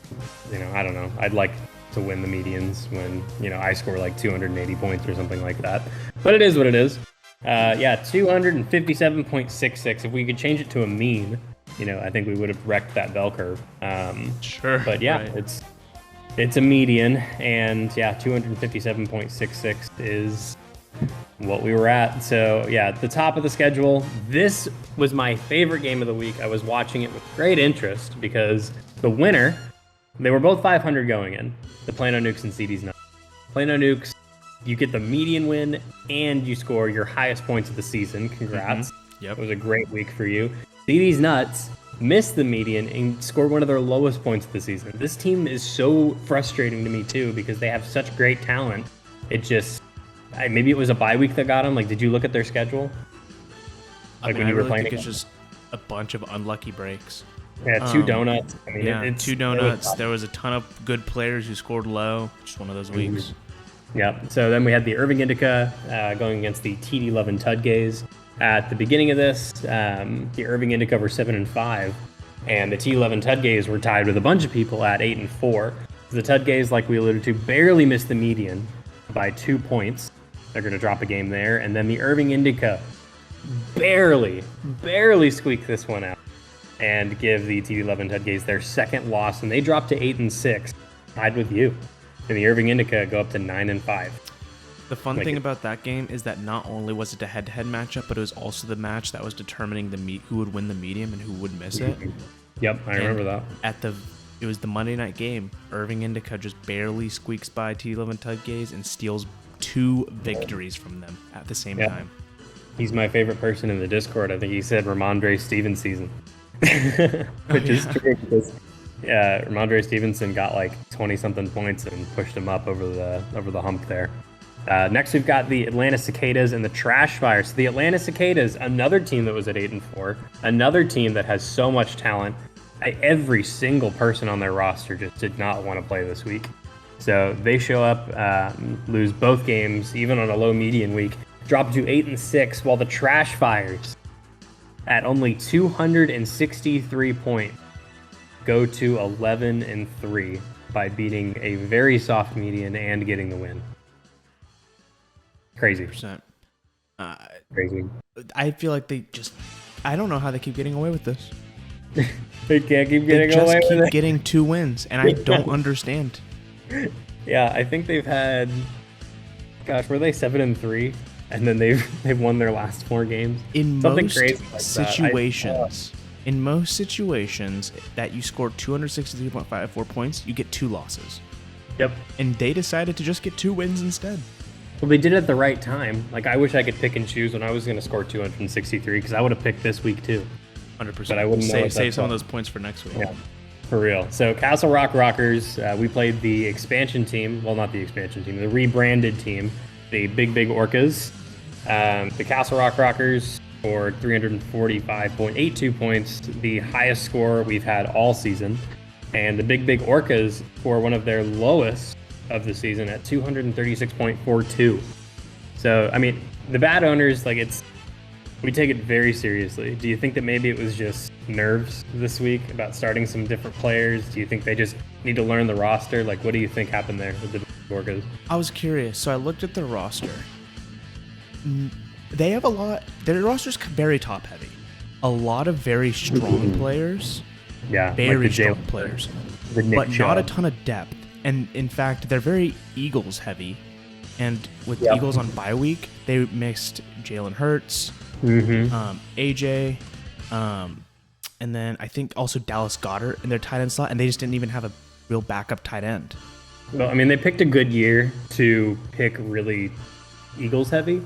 I don't know. I'd like to win the medians when, I score like 280 points or something like that. But it is what it is. 257.66. If we could change it to a mean, I think we would have wrecked that bell curve. Sure. But it's a median, and 257.66 is what we were at. So at the top of the schedule, this was my favorite game of the week. I was watching it with great interest because the winner, they were both 500 going in, the Plano Nukes and CD's Nuts. Plano Nukes, you get the median win and you score your highest points of the season. Congrats. Mm-hmm. Yep. It was a great week for you. CD's Nuts missed the median and scored one of their lowest points of the season. This team is so frustrating to me too because they have such great talent. It just, maybe it was a bye week that got them. Like, did you look at their schedule? Like when you were playing? I think it's just a bunch of unlucky breaks. Yeah, 2 donuts. It's 2 donuts. There was a ton of good players who scored low. Just one of those weeks. Yep. So then we had the Irving Indica going against the TD Love and Tudgays. At the beginning of this, the Irving Indica were 7-5, and the TD Love and Tudgays were tied with a bunch of people at 8-4. The Tudgays, like we alluded to, barely missed the median by 2 points. They're going to drop a game there, and then the Irving Indica barely squeaked this one out and give the TD Love and Tudgays their second loss, and they dropped to 8-6, tied with you. And the Irving Indica go up to 9-5. The fun thing about that game is that not only was it a head-to-head matchup, but it was also the match that was determining who would win the medium and who would miss it. Yep, I remember that. It was the Monday night game. Irving Indica just barely squeaks by TD Love and Tudgays and steals 2 victories from them at the same time. He's my favorite person in the Discord. I think he said Ramondre Stevens season, which is true because Ramondre Stevenson got like 20-something points and pushed him up over the hump there. Next, we've got the Atlanta Cicadas and the Trash Fire. So the Atlanta Cicadas, another team that was at 8-4, another team that has so much talent. Every single person on their roster just did not want to play this week. So they show up, lose both games, even on a low median week, drop to 8-6, while the Trash Fires, at only 263 points, go to 11-3 by beating a very soft median and getting the win. Crazy. Crazy. I feel like I don't know how they keep getting away with this. They can't keep getting away with it. They just keep getting 2 wins, and I don't understand. Yeah, I think they've had, were they 7-3? And then they've won their last 4 games. In most situations that you score 263.54 points, you get 2 losses. Yep. And they decided to just get 2 wins instead. Well, they did it at the right time. Like, I wish I could pick and choose when I was going to score 263 because I would have picked this week too. 100%. But I wouldn't save some of those points for next week. Yeah, for real. So Castle Rock Rockers, we played the expansion team. Well, not the expansion team, the rebranded team. the Big Orcas. The Castle Rock Rockers scored 345.82 points, the highest score we've had all season. And the Big Orcas score one of their lowest of the season at 236.42. So, I mean, the BAAD owners, like, we take it very seriously. Do you think that maybe it was just nerves this week about starting some different players? Do you think they just need to learn the roster? Like, what do you think happened there with the Orcas? I was curious. So I looked at their roster. They have their roster's very top heavy. A lot of very strong players. Yeah. Very like strong players. But not a ton of depth. And in fact, they're very Eagles heavy. And with Eagles on bye week, they mixed Jalen Hurts, AJ, and then I think also Dallas Goedert in their tight end slot, and they just didn't even have a real backup tight end. Well, I mean, they picked a good year to pick really Eagles heavy,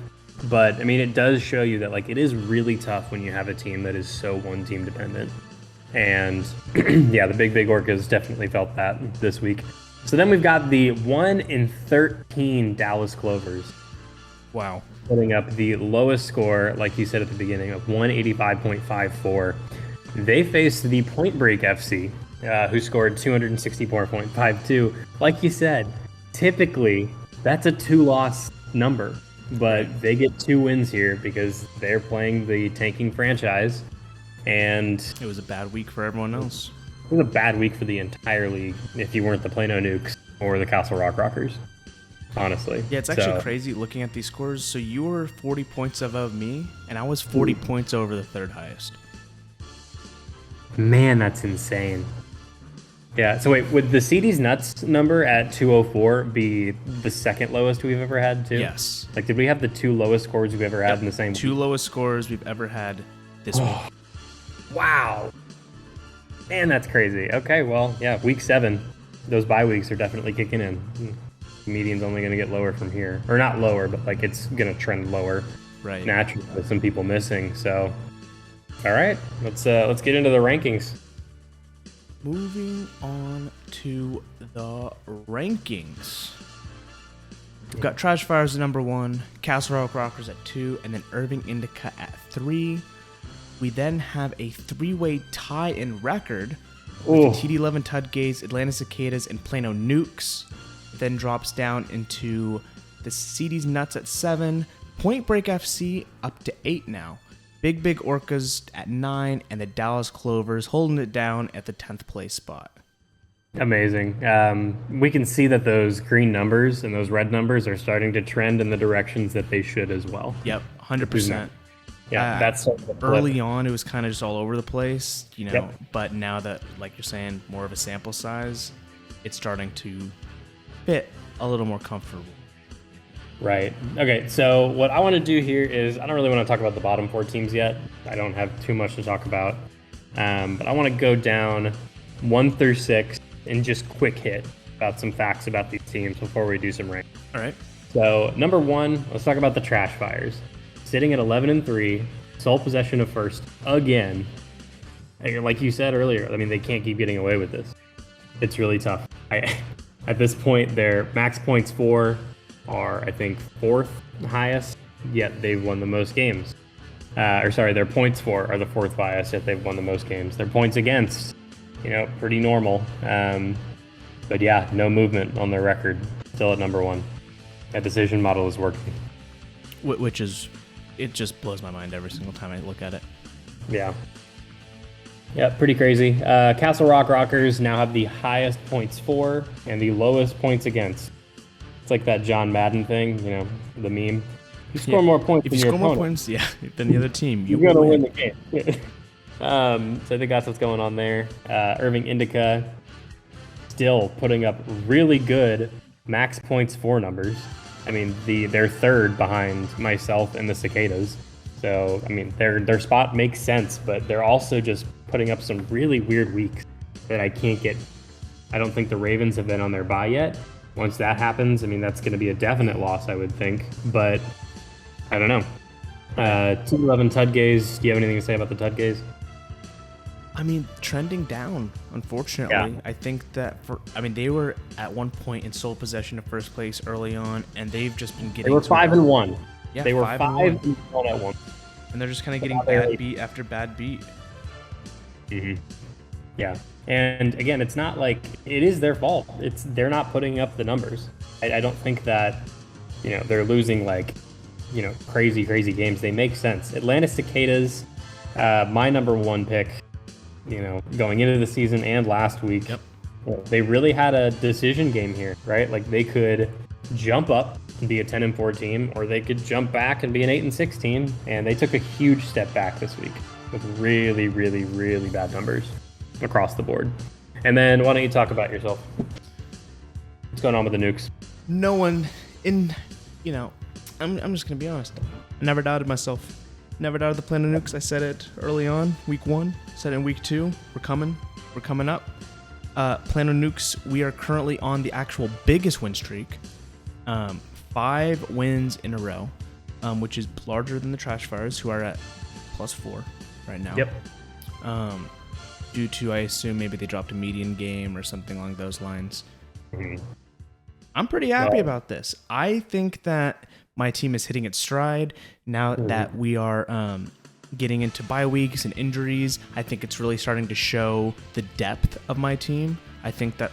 but I mean, it does show you that like it is really tough when you have a team that is so one team dependent. And yeah, the Big Orcas definitely felt that this week. So then we've got the 1-13 Dallas Clovers. Wow. Putting up the lowest score, like you said at the beginning, of 185.54. They faced the Point Break FC, who scored 264.52. Like you said, typically that's a 2-loss number, but they get 2 wins here because they're playing the tanking franchise. And it was a bad week for everyone else. It was a bad week for the entire league if you weren't the Plano Nukes or the Castle Rock Rockers, honestly. Yeah, it's actually crazy looking at these scores. So you were 40 points above me, and I was 40 points over the third highest. Man, that's insane. Yeah, so wait, would the CD's nuts number at 204 be the second lowest we've ever had, too? Yes. Like, did we have the 2 lowest scores we've ever had in the same week? 2 lowest scores we've ever had this week. Wow. Man, that's crazy. Okay, well, yeah, week 7, those bye weeks are definitely kicking in. The median's only going to get lower from here. Or not lower, but like it's going to trend lower. Right. Naturally, with some people missing. So, all right, let's get into the rankings. Moving on to the rankings. We've got Trash Fires at number 1, Castle Rock Rockers at 2, and then Irving Indica at 3. We then have a 3-way tie in record with the TD11 Tudgays, Atlanta Cicadas, and Plano Nukes. It then drops down into the CD's Nuts at 7, Point Break FC up to 8 now, Big Orcas at 9, and the Dallas Clovers holding it down at the 10th place spot. Amazing. We can see that those green numbers and those red numbers are starting to trend in the directions that they should as well. Yep, 100%. Yeah, that's early on. It was kind of just all over the place, you know. Yep. But now that, like you're saying, more of a sample size, it's starting to fit a little more comfortable. Right. Okay. So what I want to do here is I don't really want to talk about the bottom 4 teams yet. I don't have too much to talk about, but I want to go down 1 through 6 and just quick hit about some facts about these teams before we do some rankings. All right. So number 1, let's talk about the Trash Fires. Sitting at 11-3, sole possession of first again. Like you said earlier, I mean, they can't keep getting away with this. It's really tough. At this point, their max points for are, I think, 4th highest, yet they've won the most games. Their points for are the 4th highest, yet they've won the most games. Their points against, pretty normal. But yeah, no movement on their record. Still at number 1. That decision model is working. Which is... It just blows my mind every single time I look at it. Yeah. Yeah, pretty crazy. Castle Rock Rockers now have the highest points for and the lowest points against. It's like that John Madden thing, the meme. You score more points than your opponent. If you score more points, than the other team, you're going to win the game. So I think that's what's going on there. Irving Indica still putting up really good max points for numbers. I mean, they're 3rd behind myself and the Cicadas. So, I mean, their spot makes sense, but they're also just putting up some really weird weeks that I can't get. I don't think the Ravens have been on their bye yet. Once that happens, I mean, that's going to be a definite loss, I would think. But I don't know. 211 Tudgays. Do you have anything to say about the Tudgays? I mean, trending down, unfortunately. Yeah. I think that they were at one point in sole possession of first place early on, and they've just been getting. They were 5-1. Yeah, they were 5-1 at one. And they're just kind of getting bad beat after bad beat. Mm-hmm. Yeah. And again, it's not like it is their fault. They're not putting up the numbers. I don't think that, they're losing crazy games. They make sense. Atlanta Cicadas, my number one pick, going into the season and last week. Yep. They really had a decision game here, right? Like they could jump up and be a 10-4 team, or they could jump back and be an 8-6 team. And they took a huge step back this week with really, really, really bad numbers across the board. And then why don't you talk about yourself? What's going on with the Nukes? No one I'm just gonna be honest. I never doubted myself. Never doubted the plan of Nukes. I said it early on, week 1. Said it in week 2. We're coming up. Plan of Nukes. We are currently on the actual biggest win streak. 5 wins in a row, which is larger than the Trash Fires, who are at +4 right now. Yep. Due to, I assume, maybe they dropped a median game or something along those lines. Mm-hmm. I'm pretty happy about this. I think that my team is hitting its stride now that we are getting into bye weeks and injuries. I think it's really starting to show the depth of my team. I think that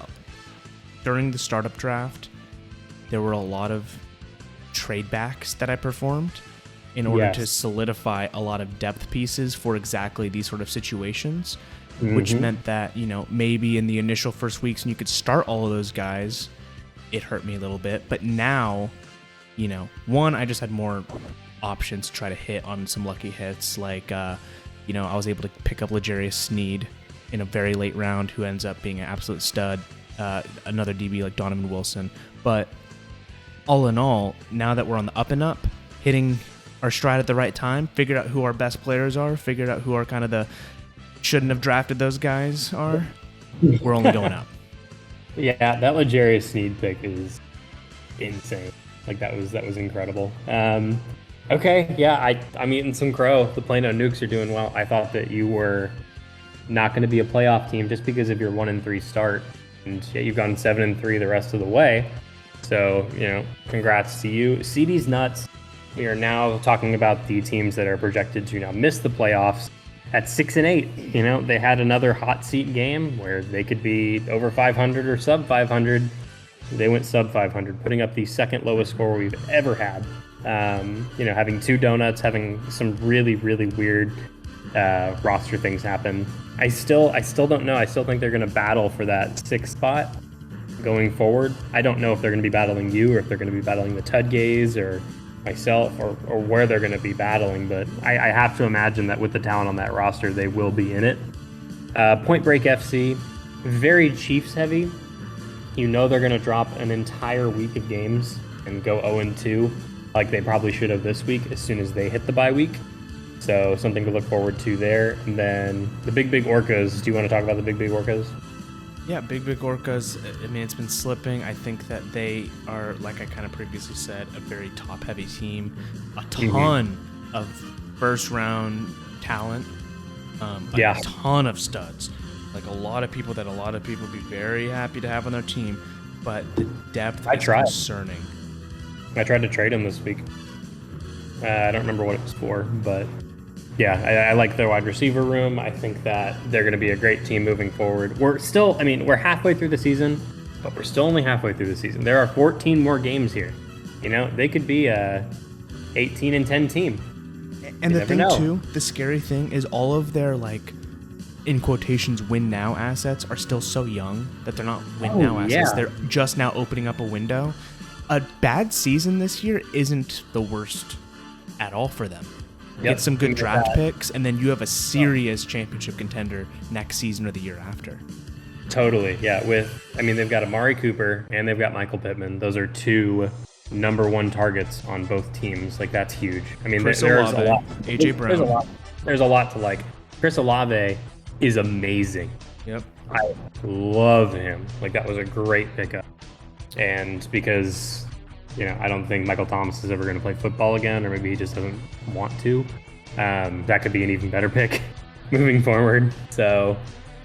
during the startup draft, there were a lot of trade backs that I performed in order to solidify a lot of depth pieces for exactly these sort of situations, which meant that, maybe in the initial first weeks when you could start all of those guys, it hurt me a little bit. But now, one, I just had more options to try to hit on some lucky hits. Like, I was able to pick up L'Jarius Sneed in a very late round, who ends up being an absolute stud. Another DB like Donovan Wilson. But all in all, now that we're on the up and up, hitting our stride at the right time, figured out who our best players are, figured out who our kind of the shouldn't have drafted those guys are, we're only going up. Yeah, that L'Jarius Sneed pick is insane. Like that was incredible. Okay, yeah, I'm eating some crow. The Plano Nukes are doing well. I thought that you were not going to be a playoff team just because of your 1-3 start, and yet you've gone 7-3 the rest of the way. So congrats to you. CD's nuts. We are now talking about the teams that are projected to now miss the playoffs at 6-8. They had another hot seat game where they could be over 500 or sub 500. They went sub 500, putting up the second lowest score we've ever had. Having 2 donuts, having some really, really weird roster things happen. I still don't know. I still think they're going to battle for that 6th spot going forward. I don't know if they're going to be battling you, or if they're going to be battling the Tudgays or myself, or where they're going to be battling, but I have to imagine that with the talent on that roster, they will be in it. Point Break FC, very Chiefs heavy. They're going to drop an entire week of games and go 0-2, like they probably should have this week as soon as they hit the bye week. So something to look forward to there. And then the Big Orcas. Do you want to talk about the Big Orcas? Yeah, Big Orcas, it's been slipping. I think that they are, like I kind of previously said, a very top-heavy team. A ton of first-round talent. A ton of studs. Like a lot of people would be very happy to have on their team. But the depth is concerning. I tried to trade him this week. I don't remember what it was for, but yeah, I like their wide receiver room. I think that they're going to be a great team moving forward. We're halfway through the season, but we're still only halfway through the season. There are 14 more games here. They could be a 18-10 team. And the thing too, the scary thing is all of their in quotations win now assets are still so young that they're not win now assets. They're just now opening up a window. A bad season this year isn't the worst at all for them. Get some good draft picks, and then you have a serious championship contender next season or the year after. Totally, yeah. They've got Amari Cooper and they've got Michael Pittman. Those are 2 number 1 targets on both teams. Like that's huge. There's a lot. AJ Brown. There's a lot to like. Chris Olave is amazing. Yep. I love him. Like that was a great pickup. And because I don't think Michael Thomas is ever going to play football again, or maybe he just doesn't want to. That could be an even better pick. moving forward. So,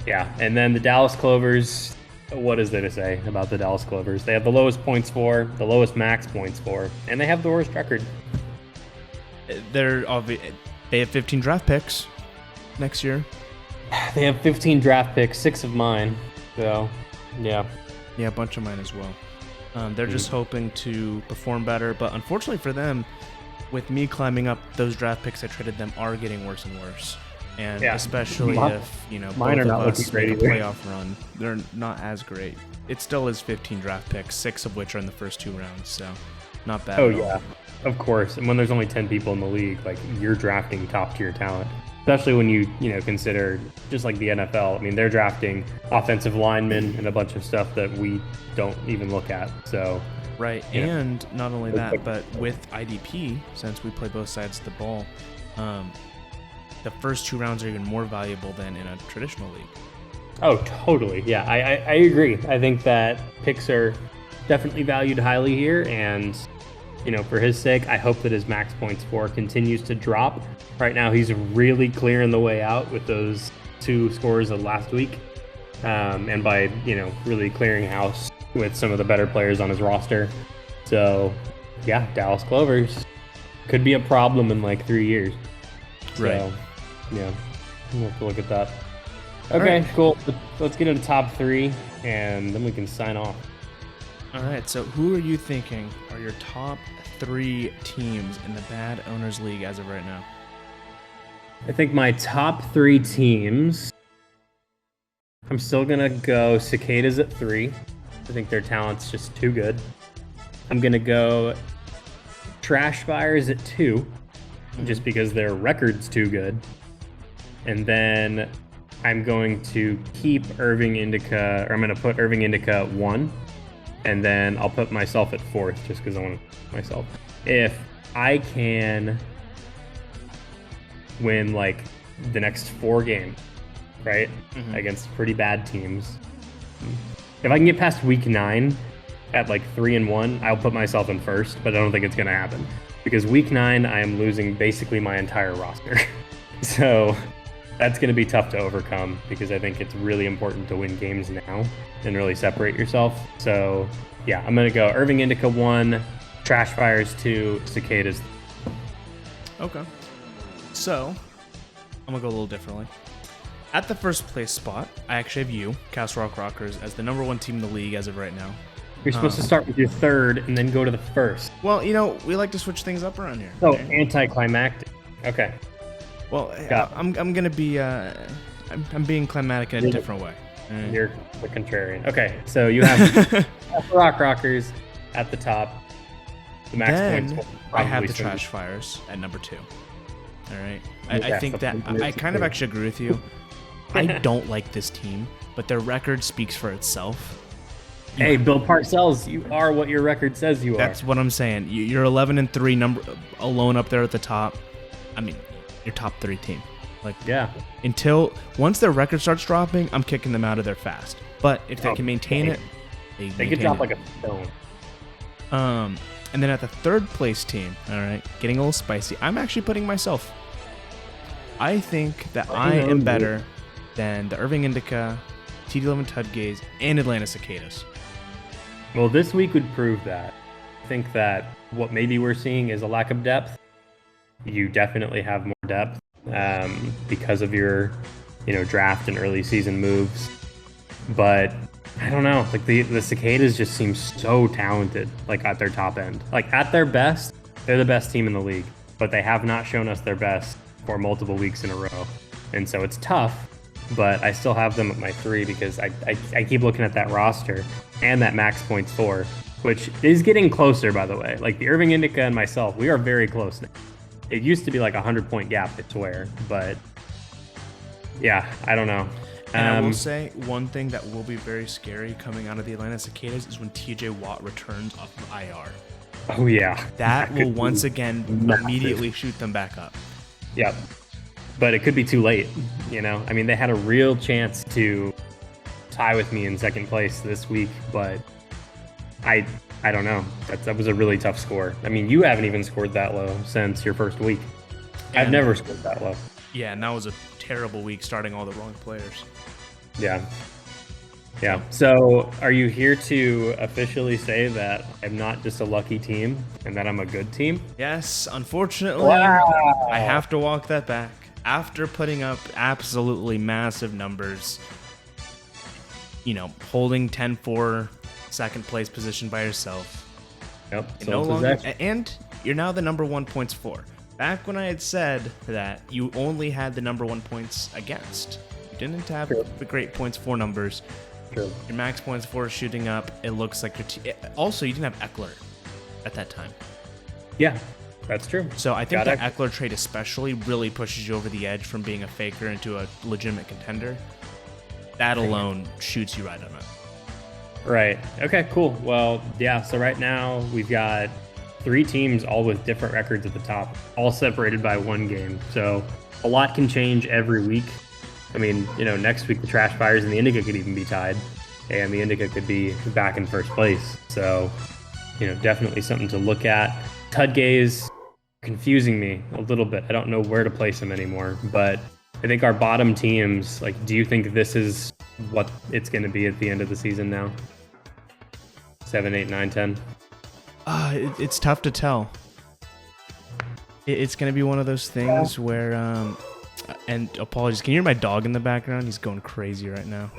yeah. And then the Dallas Clovers, what is there to say about the Dallas Clovers? They have the lowest points for, the lowest max points for, and they have the worst record. They have 15 draft picks next year. They have 15 draft picks, 6 of mine. So, yeah. Yeah, a bunch of mine as well. They're just hoping to perform better, but unfortunately for them, with me climbing up, those draft picks I traded them are getting worse and worse. And especially if, mine are not looking great make a either. playoff run, they're not as great. It still is 15 draft picks, 6 of which are in the first 2 rounds, so not bad. Oh, yeah. Of course. And when there's only 10 people in the league, like, you're drafting top-tier talent. Especially when you consider, just like the NFL, I mean, they're drafting offensive linemen and a bunch of stuff that we don't even look at. So, right, and not only that, but with IDP, since we play both sides of the ball, the first 2 rounds are even more valuable than in a traditional league. Oh, totally. Yeah, I agree. I think that picks are definitely valued highly here, and for his sake, I hope that his max points for continues to drop. Right now, he's really clearing the way out with those 2 scores of last week, and by really clearing house with some of the better players on his roster. So, yeah, Dallas Clovers could be a problem in like 3 years. Right. So, yeah, we'll have to look at that. Okay, right. Cool. Let's get into top 3, and then we can sign off. All right, so who are you thinking are your top 3 teams in the BAAD Owners League as of right now? I think my top 3 teams, I'm still going to go Cicadas at 3. I think their talent's just too good. I'm going to go Trash Fires at 2, just because their record's too good. And then I'm going to keep Irving Indica, or I'm going to put Irving Indica at 1. And then I'll put myself at 4th just because I want to put myself. If I can win like the next 4 games, right, against pretty bad teams, if I can get past week 9 at like 3-1, I'll put myself in 1st, but I don't think it's going to happen because week 9 I am losing basically my entire roster. So that's going to be tough to overcome because I think it's really important to win games now and really separate yourself. So, yeah, I'm going to go Irving Indica 1, Trash Fires 2, Cicadas. Okay. So, I'm going to go a little differently. At the first place spot, I actually have you, Castle Rock Rockers, as the number 1 team in the league as of right now. You're supposed to start with your 3rd and then go to the 1st. Well, we like to switch things up around here. So, anticlimactic. Okay. Well, I'm going to be, I'm being climatic in a different way. You're the contrarian. Okay, so you have Rock Rockers at the top. The max points. I have the Trash Fires at number 2. All right. I think that I kind of actually agree with you. I don't like this team, but their record speaks for itself. Hey, Bill Parcells, you are what your record says you are. That's what I'm saying. You're 11-3, number alone up there at the top. I mean, your top 3 team. Like, yeah. Once their record starts dropping, I'm kicking them out of there fast. But if they can maintain it, they could drop like a stone. And then at the 3rd place team, all right, getting a little spicy. I'm actually putting myself. I think that I am better than the Irving Indica, TD11 Tudgays, and Atlanta Cicadas. Well, this week would prove that. I think that what maybe we're seeing is a lack of depth. You definitely have more depth because of your, draft and early season moves. But I don't know. Like the Cicadas just seem so talented. Like at their top end, like at their best, they're the best team in the league. But they have not shown us their best for multiple weeks in a row, and so it's tough. But I still have them at my 3 because I keep looking at that roster and that max points for, which is getting closer, by the way. Like the Irving Indica and myself, we are very close now. It used to be like a 100-point gap, I swear. But yeah, I don't know. And I will say one thing that will be very scary coming out of the Atlanta Cicadas is when TJ Watt returns off of IR. Oh, yeah. That will once again immediately shoot them back up. Yep. But it could be too late, I mean, they had a real chance to tie with me in 2nd place this week, but I don't know. That was a really tough score. I mean, you haven't even scored that low since your first week. I've never scored that low. Yeah, and that was a terrible week starting all the wrong players. Yeah. Yeah. So are you here to officially say that I'm not just a lucky team and that I'm a good team? Yes, unfortunately, Wow. I have to walk that back. After putting up absolutely massive numbers, holding 10-4 second place position by yourself. Yep. And you're now the number 1 points for. Back when I had said that you only had the number 1 points against, you didn't have the great points for numbers. True. Your max points for is shooting up. It looks like also, you didn't have Eckler at that time. Yeah, that's true. So I think the Eckler trade especially really pushes you over the edge from being a faker into a legitimate contender. That alone shoots you right on it. Right. Okay, cool. Well, yeah, so right now we've got 3 teams all with different records at the top, all separated by 1 game. So a lot can change every week. I mean, next week the Trash Fires and the Indica could even be tied, and the Indica could be back in first place. So, definitely something to look at. Tudgay's confusing me a little bit. I don't know where to place him anymore, but I think our bottom teams, do you think this is what it's going to be at the end of the season now? 7, 8, 9, 10? It's tough to tell. It's going to be one of those things where... and apologies, can you hear my dog in the background? He's going crazy right now.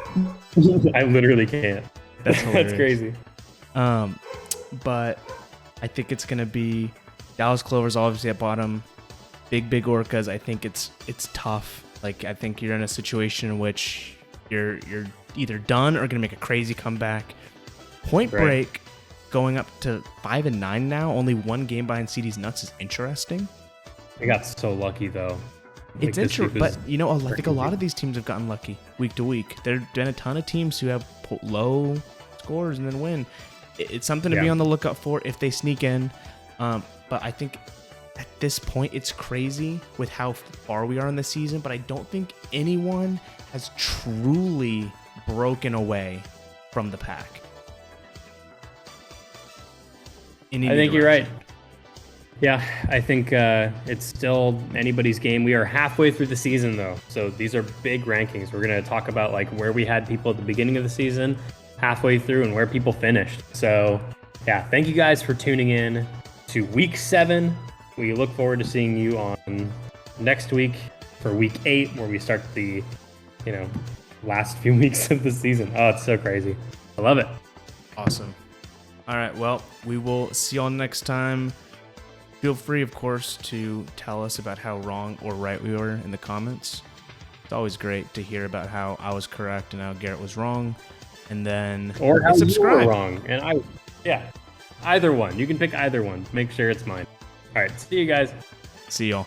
I literally can't. That's hilarious. That's crazy. But I think it's going to be Dallas Clovers obviously at bottom. Big Orcas. I think it's tough. I think you're in a situation in which you're either done or going to make a crazy comeback. Point Break going up to 5-9 now. Only 1 game behind CD's Nuts is interesting. I got so lucky though. It's interesting, but I think a lot of these teams have gotten lucky week to week. There's been a ton of teams who have low scores and then win. It's something to be on the lookout for if they sneak in. But I think at this point, it's crazy with how far we are in the season, but I don't think anyone has truly broken away from the pack. I think you're right. Yeah, I think it's still anybody's game. We are halfway through the season, though, so these are big rankings. We're going to talk about where we had people at the beginning of the season, halfway through, and where people finished. So, yeah, thank you guys for tuning in to Week 7. We look forward to seeing you on next week for Week 8, where we start the, last few weeks of the season. Oh, it's so crazy. I love it. Awesome. All right, well, we will see y'all next time. Feel free, of course, to tell us about how wrong or right we were in the comments. It's always great to hear about how I was correct and how Garrett was wrong. And then or how subscribe. You were wrong. And either one. You can pick either one. Make sure it's mine. All right, see you guys. See y'all.